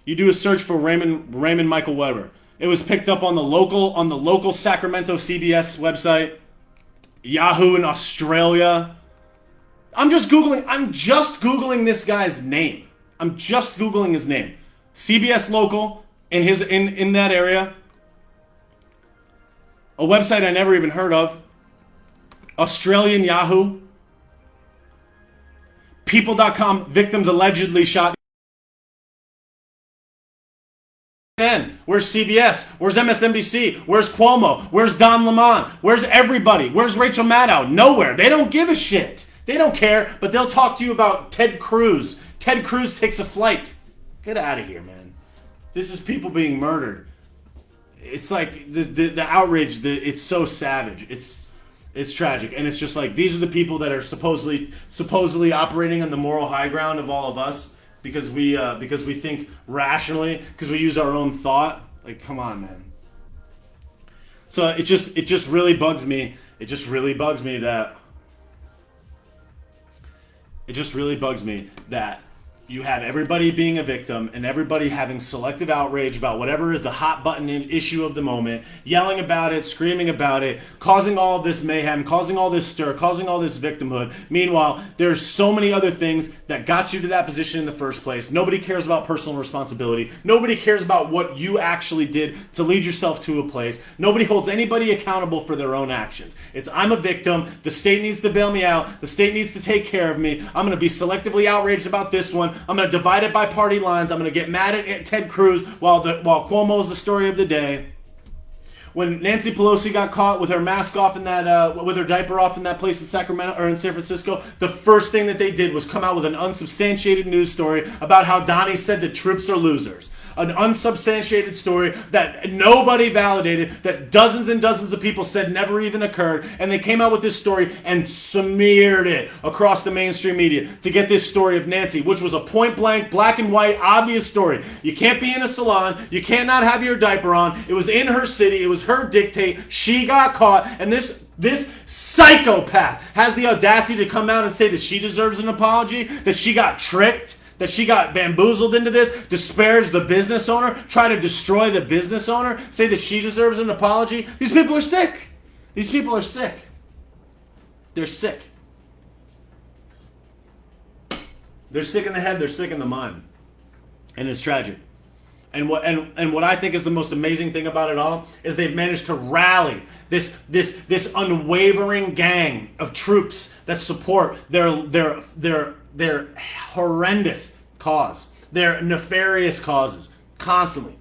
[SPEAKER 1] You do a search for Raymond Michael Weber. It was picked up on the local Sacramento CBS website, Yahoo in Australia. I'm just googling this guy's name. I'm just googling his name. CBS local in that area. A website I never even heard of. Australian Yahoo. People.com, victims allegedly shot. Where's CBS? Where's MSNBC? Where's Cuomo? Where's Don Lemon? Where's everybody? Where's Rachel Maddow? Nowhere. They don't give a shit. They don't care, but they'll talk to you about Ted Cruz. Ted Cruz takes a flight. Get out of here, man. This is people being murdered. It's like the outrage. It's so savage. It's tragic, and it's just like these are the people that are supposedly operating on the moral high ground of all of us because we think rationally, because we use our own thought. Like, come on, man. So it just really bugs me. It just really bugs me that you have everybody being a victim and everybody having selective outrage about whatever is the hot button issue of the moment, yelling about it, screaming about it, causing all of this mayhem, causing all this stir, causing all this victimhood. Meanwhile, there's so many other things that got you to that position in the first place. Nobody cares about personal responsibility. Nobody cares about what you actually did to lead yourself to a place. Nobody holds anybody accountable for their own actions. It's, I'm a victim. The state needs to bail me out. The state needs to take care of me. I'm going to be selectively outraged about this one. I'm going to divide it by party lines. I'm going to get mad at Ted Cruz while Cuomo's the story of the day. When Nancy Pelosi got caught with her mask off in that, with her diaper off in that place in Sacramento or in San Francisco, the first thing that they did was come out with an unsubstantiated news story about how Donnie said the troops are losers. An unsubstantiated story that nobody validated, that dozens and dozens of people said never even occurred, and they came out with this story and smeared it across the mainstream media to get this story of Nancy, which was a point-blank, black and white, obvious story. You can't be in a salon, you can't not have your diaper on, it was in her city, it was her dictate, she got caught, and this psychopath has the audacity to come out and say that she deserves an apology, that she got tricked, that she got bamboozled into this, disparage the business owner, try to destroy the business owner, say that she deserves an apology. These people are sick. These people are sick. They're sick. They're sick in the head, they're sick in the mind. And it's tragic. And what I think is the most amazing thing about it all is they've managed to rally this unwavering gang of troops that support their horrendous cause, their nefarious causes, constantly.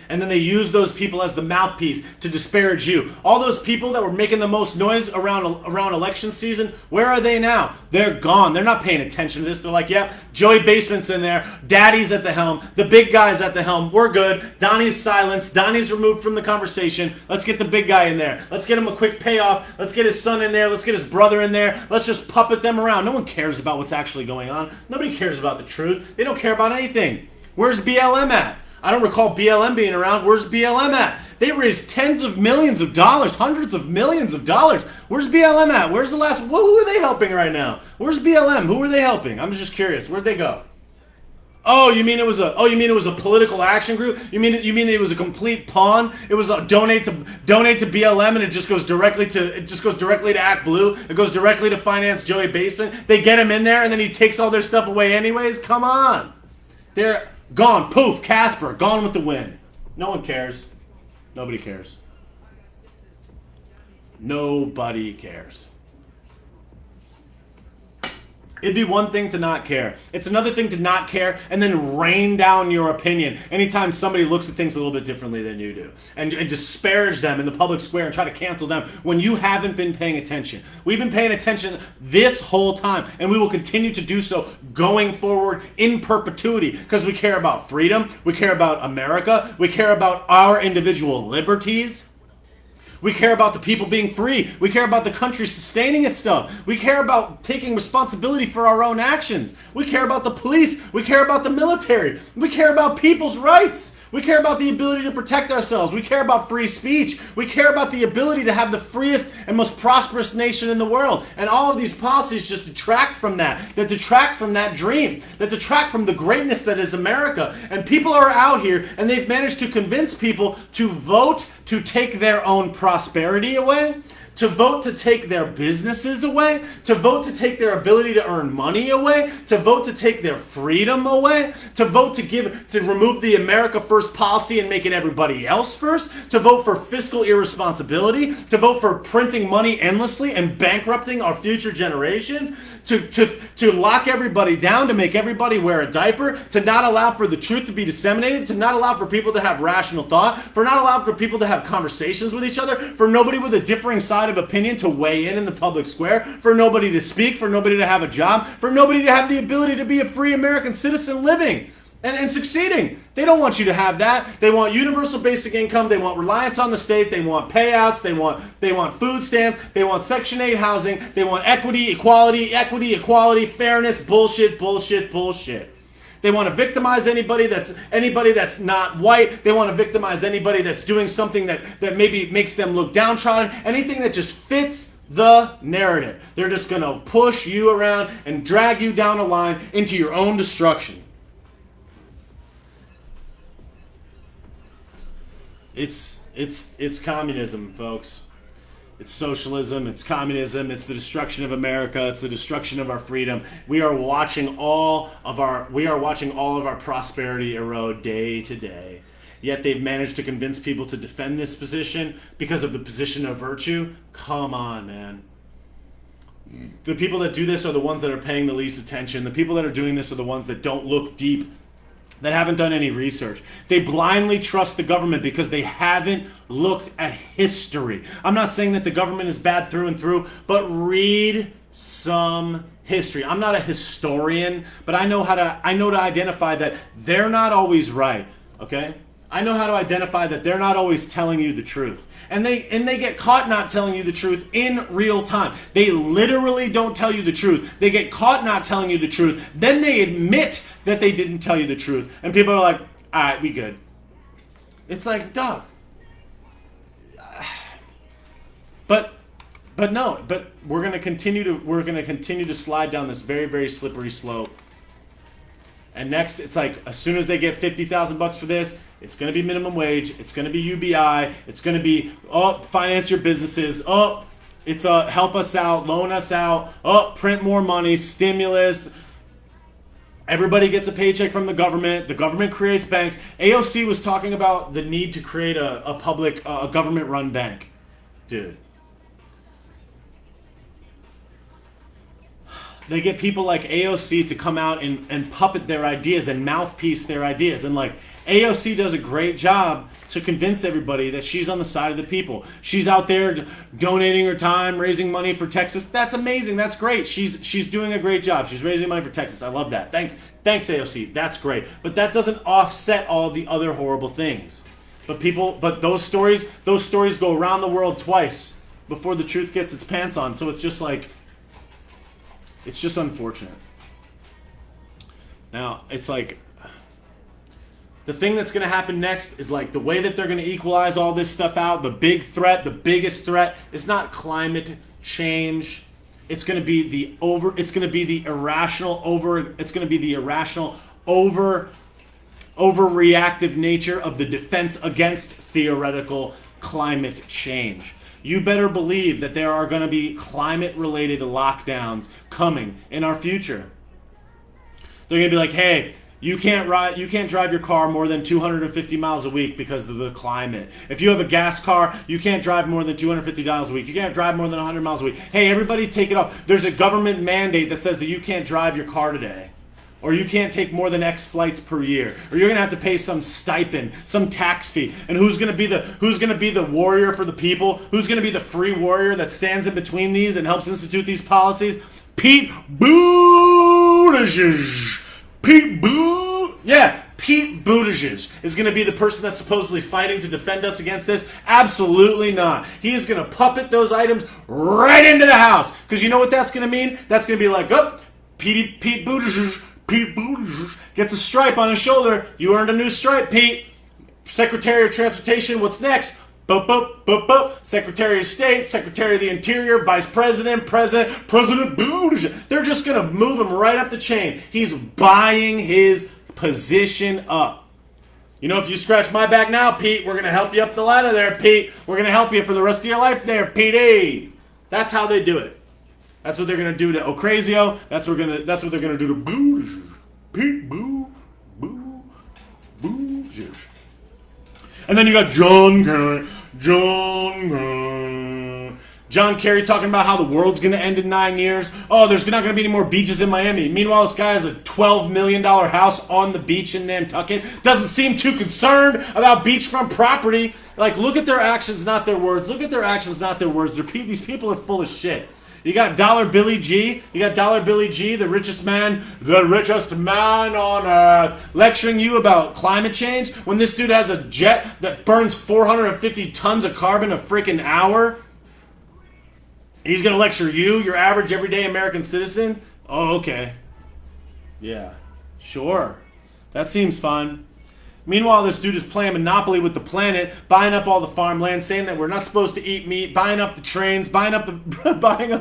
[SPEAKER 1] And then they use those people as the mouthpiece to disparage you. All those people that were making the most noise around election season, where are they now? They're gone. They're not paying attention to this. They're like, yep, Joey Basement's in there. Daddy's at the helm. The big guy's at the helm. We're good. Donnie's silenced. Donnie's removed from the conversation. Let's get the big guy in there. Let's get him a quick payoff. Let's get his son in there. Let's get his brother in there. Let's just puppet them around. No one cares about what's actually going on. Nobody cares about the truth. They don't care about anything. Where's BLM at? I don't recall BLM being around. Where's BLM at? They raised tens of millions of dollars, hundreds of millions of dollars. Where's BLM at? Where's the last? Who are they helping right now? Where's BLM? Who are they helping? I'm just curious. Where'd they go? Oh, you mean it was a political action group? You mean it was a complete pawn? It was a donate to BLM, and it just goes directly to Act Blue. It goes directly to finance Joey Basement. They get him in there, and then he takes all their stuff away anyways. Come on, they're gone. Poof, Casper, gone with the wind. No one cares. Nobody cares. Nobody cares. It'd be one thing to not care. It's another thing to not care and then rain down your opinion anytime somebody looks at things a little bit differently than you do. And disparage them in the public square and try to cancel them when you haven't been paying attention. We've been paying attention this whole time, and we will continue to do so going forward in perpetuity because we care about freedom, we care about America, we care about our individual liberties. We care about the people being free. We care about the country sustaining itself. We care about taking responsibility for our own actions. We care about the police. We care about the military. We care about people's rights. We care about the ability to protect ourselves. We care about free speech. We care about the ability to have the freest and most prosperous nation in the world. And all of these policies just detract from that detract from that dream, that detract from the greatness that is America. And people are out here and they've managed to convince people to vote to take their own prosperity away, to vote to take their businesses away, to vote to take their ability to earn money away, to vote to take their freedom away, to vote to remove the America First policy and make it everybody else first, to vote for fiscal irresponsibility, to vote for printing money endlessly and bankrupting our future generations, to lock everybody down, to make everybody wear a diaper, to not allow for the truth to be disseminated, to not allow for people to have rational thought, for not allow for people to have conversations with each other, for nobody with a differing side of opinion to weigh in the public square, for nobody to speak, for nobody to have a job, for nobody to have the ability to be a free American citizen living and succeeding. They don't want you to have that. They want universal basic income. They want reliance on the state. They want payouts. They want food stamps. They want Section 8 housing. They want equity, equality, fairness, bullshit. They want to victimize anybody that's not white. They want to victimize anybody that's doing something that maybe makes them look downtrodden. Anything that just fits the narrative. They're just going to push you around and drag you down a line into your own destruction. It's communism, folks. It's socialism, it's communism, it's the destruction of America, it's the destruction of our freedom. We are watching all of our prosperity erode day to day. Yet they've managed to convince people to defend this position because of the position of virtue. Come on, man. The people that do this are the ones that are paying the least attention. The people that are doing this are the ones that don't look deep, that haven't done any research. They blindly trust the government because they haven't looked at history. I'm not saying that the government is bad through and through, but read some history. I'm not a historian, but I know to identify that they're not always right, okay? I know how to identify that they're not always telling you the truth. And they get caught not telling you the truth in real time. They literally don't tell you the truth. They get caught not telling you the truth. Then they admit that they didn't tell you the truth. And people are like, all right, we good. It's like, dog. But we're going to continue to slide down this very, very slippery slope. And next, it's like, as soon as they get $50,000 for this, it's going to be minimum wage. It's going to be UBI. It's going to be, finance your businesses. It's help us out, loan us out. Print more money, stimulus. Everybody gets a paycheck from the government. The government creates banks. AOC was talking about the need to create a public, government-run bank. Dude. They get people like AOC to come out and puppet their ideas and mouthpiece their ideas. And like, AOC does a great job to convince everybody that she's on the side of the people. She's out there donating her time, raising money for Texas. That's amazing. That's great. She's doing a great job. She's raising money for Texas. I love that. Thanks, AOC. That's great. But that doesn't offset all the other horrible things. But those stories go around the world twice before the truth gets its pants on. So it's just like, it's just unfortunate. Now, it's like, the thing that's going to happen next is like the way that they're going to equalize all this stuff out. The biggest threat is not climate change. It's going to be the irrational overreactive nature of the defense against theoretical climate change. You better believe that there are going to be climate-related lockdowns coming in our future. They're going to be like, hey, You can't drive your car more than 250 miles a week because of the climate. If you have a gas car, you can't drive more than 250 miles a week. You can't drive more than 100 miles a week. Hey, everybody take it off. There's a government mandate that says that you can't drive your car today. Or you can't take more than X flights per year. Or you're gonna have to pay some stipend, some tax fee. And who's gonna be the warrior for the people? Who's gonna be the free warrior that stands in between these and helps institute these policies? Pete Buttigieg. Pete Buttigieg is going to be the person that's supposedly fighting to defend us against this? Absolutely not. He is going to puppet those items right into the House. Because you know what that's going to mean? That's going to be like, oh, Pete Buttigieg gets a stripe on his shoulder. You earned a new stripe, Pete. Secretary of Transportation, what's next? Boop, boop, boop, boop. Secretary of State, Secretary of the Interior, Vice President, President Buttigieg. They're just going to move him right up the chain. He's buying his position up. You know, if you scratch my back now, Pete, we're going to help you up the ladder there, Pete. We're going to help you for the rest of your life there, Pete. That's how they do it. That's what they're going to do to Ocasio. That's what they're going to do to Buttigieg. Pete Buttigieg. And then you got John Kerry. John Kerry talking about how the world's going to end in 9 years. Oh, there's not going to be any more beaches in Miami. Meanwhile, this guy has a $12 million house on the beach in Nantucket. Doesn't seem too concerned about beachfront property. Like, look at their actions, not their words. Look at their actions, not their words. These people are full of shit. You got Dollar Billy G. The richest man on earth, lecturing you about climate change when this dude has a jet that burns 450 tons of carbon a freaking hour. He's going to lecture you, your average everyday American citizen? Oh, okay. Yeah, sure. That seems fun. Meanwhile, this dude is playing Monopoly with the planet, buying up all the farmland, saying that we're not supposed to eat meat, buying up the trains, buying up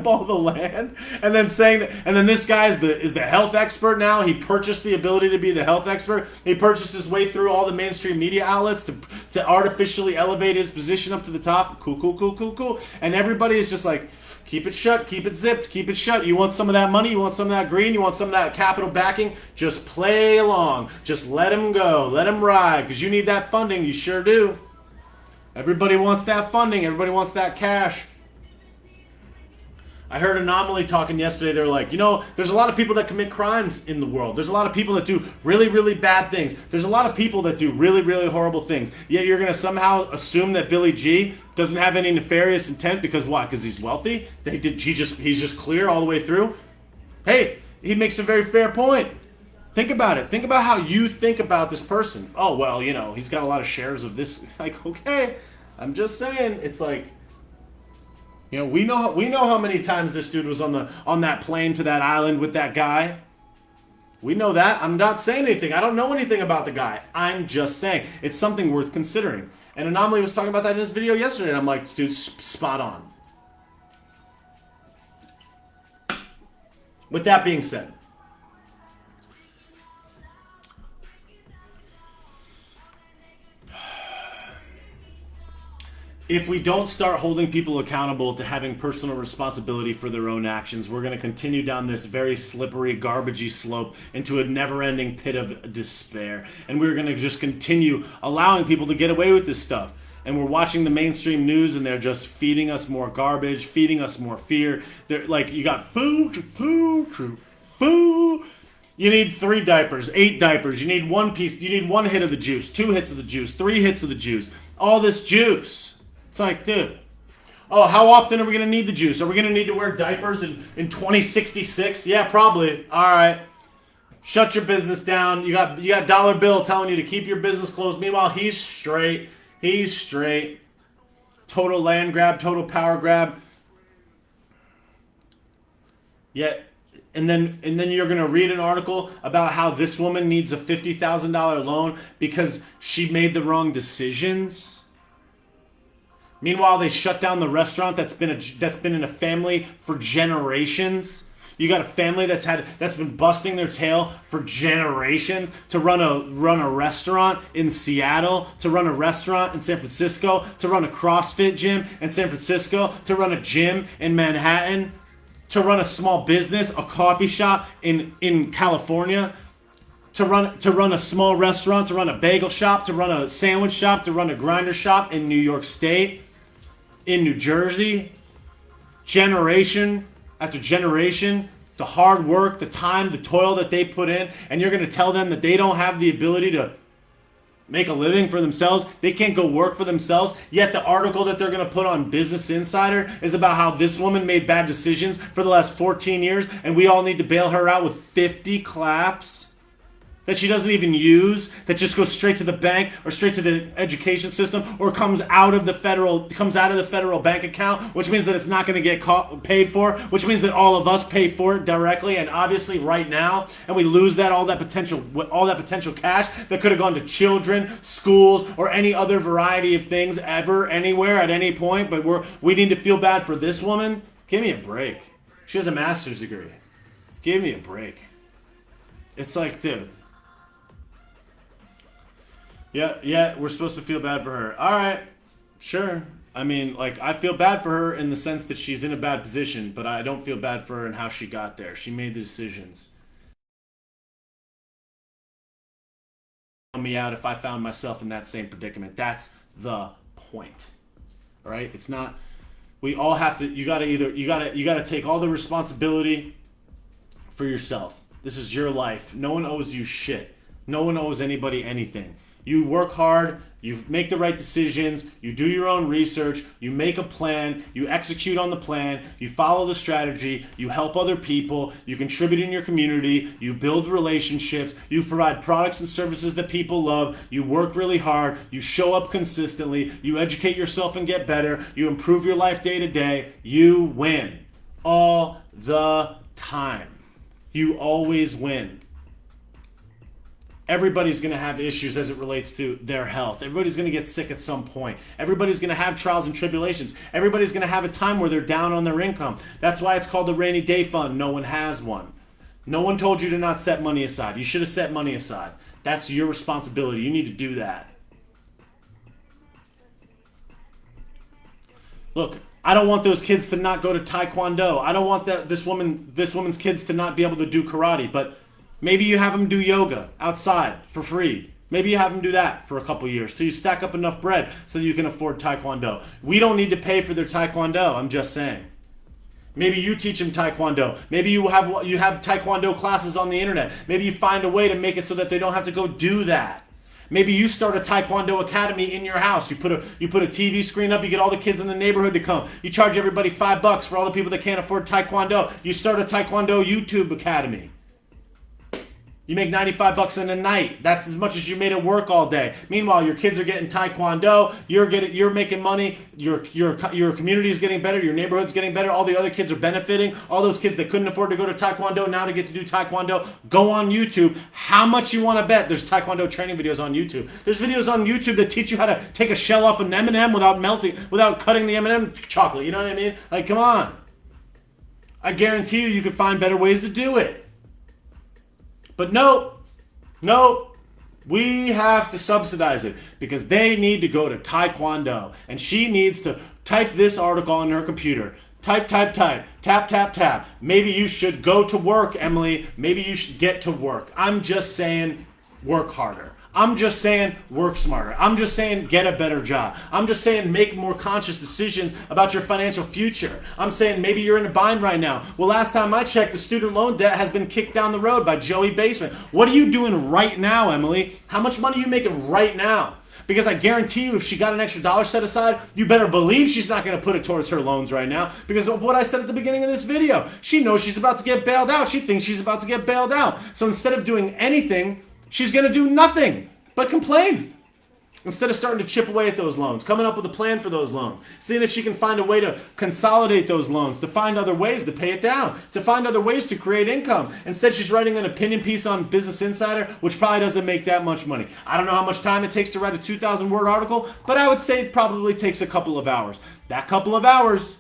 [SPEAKER 1] all the land, and then saying that. And then this guy is the health expert now. He purchased the ability to be the health expert. He purchased his way through all the mainstream media outlets to artificially elevate his position up to the top. Cool. And everybody is just like, keep it shut, keep it zipped, keep it shut. You want some of that money? You want some of that green? You want some of that capital backing? Just play along. Just let him go. Let him ride. Because you need that funding. You sure do. Everybody wants that funding. Everybody wants that cash. I heard Anomaly talking yesterday. They were like, you know, there's a lot of people that commit crimes in the world. There's a lot of people that do really, really bad things. There's a lot of people that do really, really horrible things. Yet you're going to somehow assume that Billy G doesn't have any nefarious intent because why? Because he's wealthy? He's just clear all the way through? Hey, he makes a very fair point. Think about it. Think about how you think about this person. Oh, well, you know, he's got a lot of shares of this. Like, okay, I'm just saying. It's like, you know, we know how many times this dude was on that plane to that island with that guy. We know that. I'm not saying anything. I don't know anything about the guy. I'm just saying it's something worth considering. And Anomaly was talking about that in his video yesterday, and I'm like, this dude's spot on. With that being said, if we don't start holding people accountable to having personal responsibility for their own actions, we're going to continue down this very slippery, garbagey slope into a never-ending pit of despair. And we're going to just continue allowing people to get away with this stuff. And we're watching the mainstream news, and they're just feeding us more garbage, feeding us more fear. They're like, you got food. You need 3 diapers, 8 diapers. You need one piece. You need 1 hit of the juice, 2 hits of the juice, 3 hits of the juice. All this juice. It's like, dude, oh, how often are we going to need the juice? Are we going to need to wear diapers in 2066? Yeah, probably. All right. Shut your business down. You got Dollar Bill telling you to keep your business closed. Meanwhile, he's straight. He's straight. Total land grab, total power grab. Yeah, and then you're going to read an article about how this woman needs a $50,000 loan because she made the wrong decisions. Meanwhile, they shut down the restaurant that's been in a family for generations. You got a family that's been busting their tail for generations to run a restaurant in Seattle, to run a restaurant in San Francisco, to run a CrossFit gym in San Francisco, to run a gym in Manhattan, to run a small business, a coffee shop in California, to run a small restaurant, to run a bagel shop, to run a sandwich shop, to run a grinder shop in New York State, in New Jersey, generation after generation, the hard work, the time, the toil that they put in, and you're going to tell them that they don't have the ability to make a living for themselves, they can't go work for themselves, yet the article that they're going to put on Business Insider is about how this woman made bad decisions for the last 14 years, and we all need to bail her out with 50 claps that she doesn't even use, that just goes straight to the bank or straight to the education system, or comes out of the federal bank account, which means that it's not going to get paid for, which means that all of us pay for it directly and obviously right now, and we lose all that potential cash that could have gone to children, schools, or any other variety of things ever, anywhere, at any point. But we need to feel bad for this woman. Give me a break. She has a master's degree. Give me a break. It's like, dude. Yeah, we're supposed to feel bad for her. All right, sure. I mean, like, I feel bad for her in the sense that she's in a bad position, but I don't feel bad for her in how she got there. She made the decisions. Me out if I found myself in that same predicament. That's the point. All right? It's not. We all have to. You gotta take all the responsibility for yourself. This is your life. No one owes you shit. No one owes anybody anything. You work hard, you make the right decisions, you do your own research, you make a plan, you execute on the plan, you follow the strategy, you help other people, you contribute in your community, you build relationships, you provide products and services that people love, you work really hard, you show up consistently, you educate yourself and get better, you improve your life day to day, you win. All the time. You always win. Everybody's going to have issues as it relates to their health. Everybody's going to get sick at some point. Everybody's going to have trials and tribulations. Everybody's going to have a time where they're down on their income. That's why it's called the rainy day fund. No one has one. No one told you to not set money aside. You should have set money aside. That's your responsibility. You need to do that. Look, I don't want those kids to not go to Taekwondo. I don't want this woman's kids to not be able to do karate, but maybe you have them do yoga outside for free. Maybe you have them do that for a couple years so you stack up enough bread so that you can afford Taekwondo. We don't need to pay for their Taekwondo, I'm just saying. Maybe you teach them Taekwondo. Maybe you have Taekwondo classes on the internet. Maybe you find a way to make it so that they don't have to go do that. Maybe you start a Taekwondo academy in your house. You put a TV screen up. You get all the kids in the neighborhood to come. You charge everybody $5 for all the people that can't afford Taekwondo. You start a Taekwondo YouTube academy. You make $95 in a night. That's as much as you made at work all day. Meanwhile, your kids are getting Taekwondo. You're making money. Your community is getting better. Your neighborhood's getting better. All the other kids are benefiting. All those kids that couldn't afford to go to Taekwondo now to get to do Taekwondo. Go on YouTube. How much you want to bet? There's Taekwondo training videos on YouTube. There's videos on YouTube that teach you how to take a shell off an M&M without cutting the M&M chocolate. You know what I mean? Like, come on. I guarantee you can find better ways to do it. But no, we have to subsidize it because they need to go to Taekwondo. And she needs to type this article on her computer. Type, tap. Maybe you should go to work, Emily. Maybe you should get to work. I'm just saying work harder. I'm just saying work smarter. I'm just saying get a better job. I'm just saying make more conscious decisions about your financial future. I'm saying maybe you're in a bind right now. Well, last time I checked, the student loan debt has been kicked down the road by Joey Basement. What are you doing right now, Emily? How much money are you making right now? Because I guarantee you if she got an extra dollar set aside, you better believe she's not going to put it towards her loans right now because of what I said at the beginning of this video. She knows she's about to get bailed out. She thinks she's about to get bailed out. So instead of doing anything, she's going to do nothing but complain. Instead of starting to chip away at those loans, coming up with a plan for those loans, seeing if she can find a way to consolidate those loans, to find other ways to pay it down, to find other ways to create income. Instead, she's writing an opinion piece on Business Insider, which probably doesn't make that much money. I don't know how much time it takes to write a 2,000-word article, but I would say it probably takes a couple of hours. That couple of hours,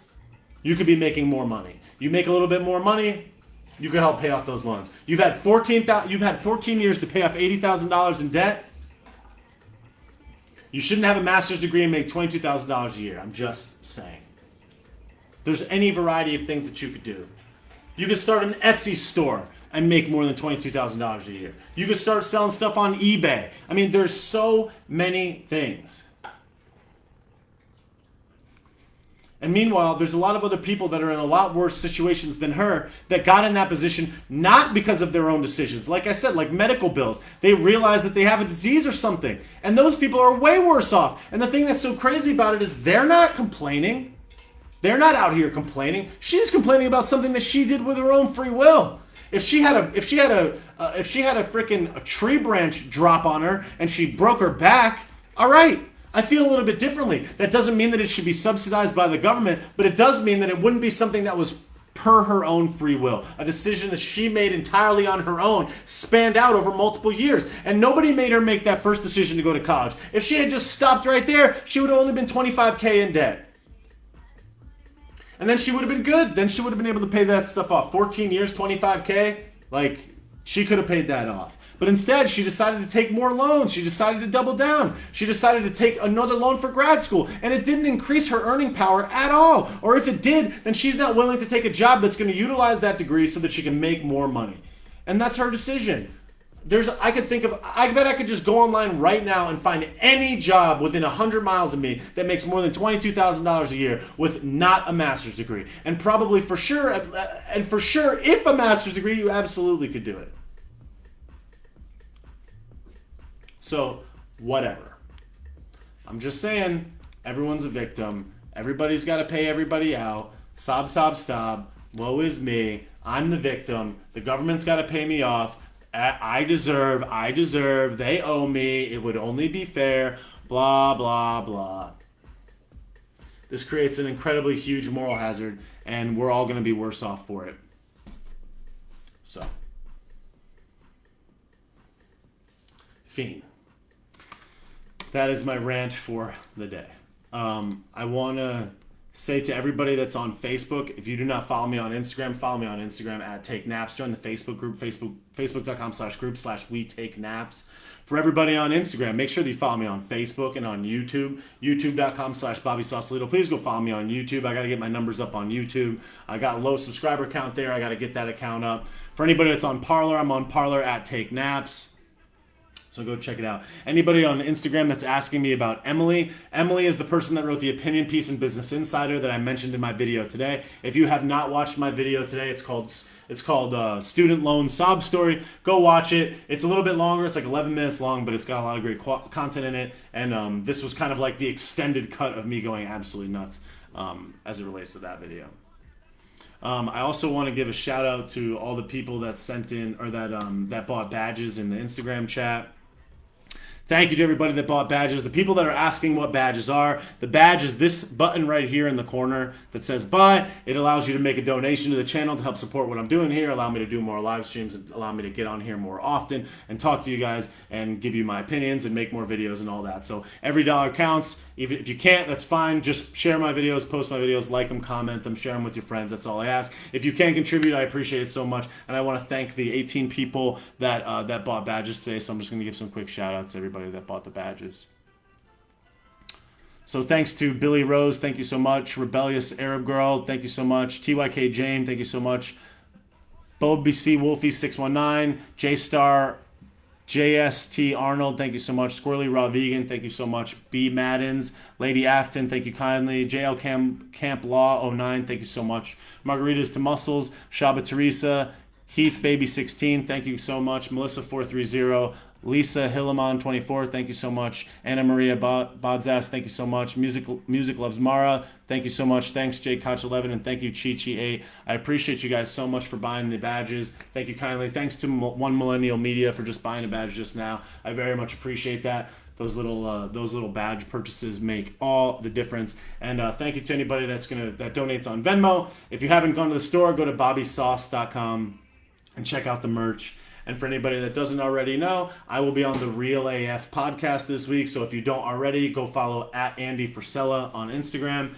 [SPEAKER 1] you could be making more money. You make a little bit more money, you can help pay off those loans. You've had 14 years to pay off $80,000 in debt. You shouldn't have a master's degree and make $22,000 a year. I'm just saying. There's any variety of things that you could do. You could start an Etsy store and make more than $22,000 a year. You could start selling stuff on eBay. I mean, there's so many things. And meanwhile, there's a lot of other people that are in a lot worse situations than her that got in that position not because of their own decisions. Like I said, like medical bills. They realize that they have a disease or something. And those people are way worse off. And the thing that's so crazy about it is they're not complaining. They're not out here complaining. She's complaining about something that she did with her own free will. If she had a freaking tree branch drop on her and she broke her back, all right. I feel a little bit differently. That doesn't mean that it should be subsidized by the government, but it does mean that it wouldn't be something that was per her own free will. A decision that she made entirely on her own, spanned out over multiple years. And nobody made her make that first decision to go to college. If she had just stopped right there, she would have only been $25K in debt. And then she would have been good. Then she would have been able to pay that stuff off. 14 years, $25K, like she could have paid that off. But instead, she decided to take more loans. She decided to double down. She decided to take another loan for grad school. And it didn't increase her earning power at all. Or if it did, then she's not willing to take a job that's going to utilize that degree so that she can make more money. And that's her decision. I bet I could just go online right now and find any job within 100 miles of me that makes more than $22,000 a year with not a master's degree. And probably for sure, if a master's degree, you absolutely could do it. So, whatever. I'm just saying, everyone's a victim. Everybody's got to pay everybody out. Sob, sob, stob. Woe is me. I'm the victim. The government's got to pay me off. I deserve. They owe me. It would only be fair. Blah, blah, blah. This creates an incredibly huge moral hazard, and we're all going to be worse off for it. So. Fiend. That is my rant for the day. I want to say to everybody that's on Facebook, if you do not follow me on Instagram, follow me on Instagram at takenaps. Join the Facebook group, facebook.com/group/we-take-naps. For everybody on Instagram, make sure that you follow me on Facebook and on YouTube, youtube.com/Bobby Sausalito. Please go follow me on YouTube. I got to get my numbers up on YouTube. I got a low subscriber count there. I got to get that account up. For anybody that's on Parler, I'm on Parler at takenaps. So go check it out. Anybody on Instagram that's asking me about Emily, Emily is the person that wrote the opinion piece in Business Insider that I mentioned in my video today. If you have not watched my video today, it's called Student Loan Sob Story. Go watch it. It's a little bit longer. It's like 11 minutes long, but it's got a lot of great content in it. And this was kind of like the extended cut of me going absolutely nuts as it relates to that video. I also want to give a shout out to all the people that sent in or that bought badges in the Instagram chat. Thank you to everybody that bought badges. The people that are asking what badges are, the badge is this button right here in the corner that says buy. It allows you to make a donation to the channel to help support what I'm doing here, allow me to do more live streams, and allow me to get on here more often and talk to you guys and give you my opinions and make more videos and all that. So every dollar counts. Even if you can't, that's fine. Just share my videos, post my videos, like them, comment them, share them with your friends. That's all I ask. If you can contribute, I appreciate it so much. And I want to thank the 18 people that bought badges today. So I'm just going to give some quick shout outs to everybody that bought the badges. So thanks to Billy Rose, thank you so much. Rebellious Arab Girl, thank you so much. TYK Jane, thank you so much. Bobby C Wolfie 619, J Star, JST Arnold, thank you so much. Squirrely Raw Vegan, thank you so much. B Maddens, Lady Afton, thank you kindly. JL Camp Law 09, thank you so much. Margaritas to Muscles, Shaba Teresa, Heath Baby 16, thank you so much. Melissa 430, Lisa Hillamon 24, thank you so much. Anna Maria Bodzas, thank you so much. Music Loves Mara, thank you so much. Thanks Jay Koch 11, and thank you Chi Chi 8. I appreciate you guys so much for buying the badges. Thank you kindly. Thanks to One Millennial Media for just buying a badge just now. I very much appreciate that. Those little badge purchases make all the difference. And thank you to anybody that donates on Venmo. If you haven't gone to the store, go to bobbysauce.com and check out the merch. And for anybody that doesn't already know, I will be on the Real AF podcast this week. So if you don't already, go follow at Andy Frisella on Instagram.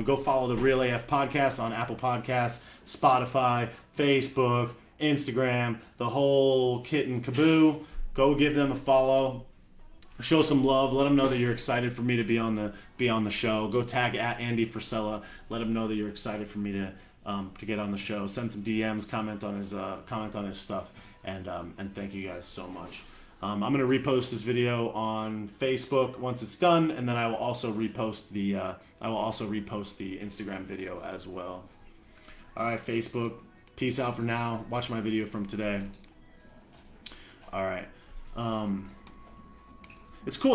[SPEAKER 1] Go follow the Real AF podcast on Apple Podcasts, Spotify, Facebook, Instagram, the whole kit and caboodle. Go give them a follow. Show some love. Let them know that you're excited for me to be on the show. Go tag at Andy Frisella. Let them know that you're excited for me to to get on the show. Send some DMs, comment on his stuff, and thank you guys so much. I'm going to repost this video on Facebook once it's done, and then I will also repost the Instagram video as well. All right, Facebook, peace out for now. Watch my video from today. All right, it's cool.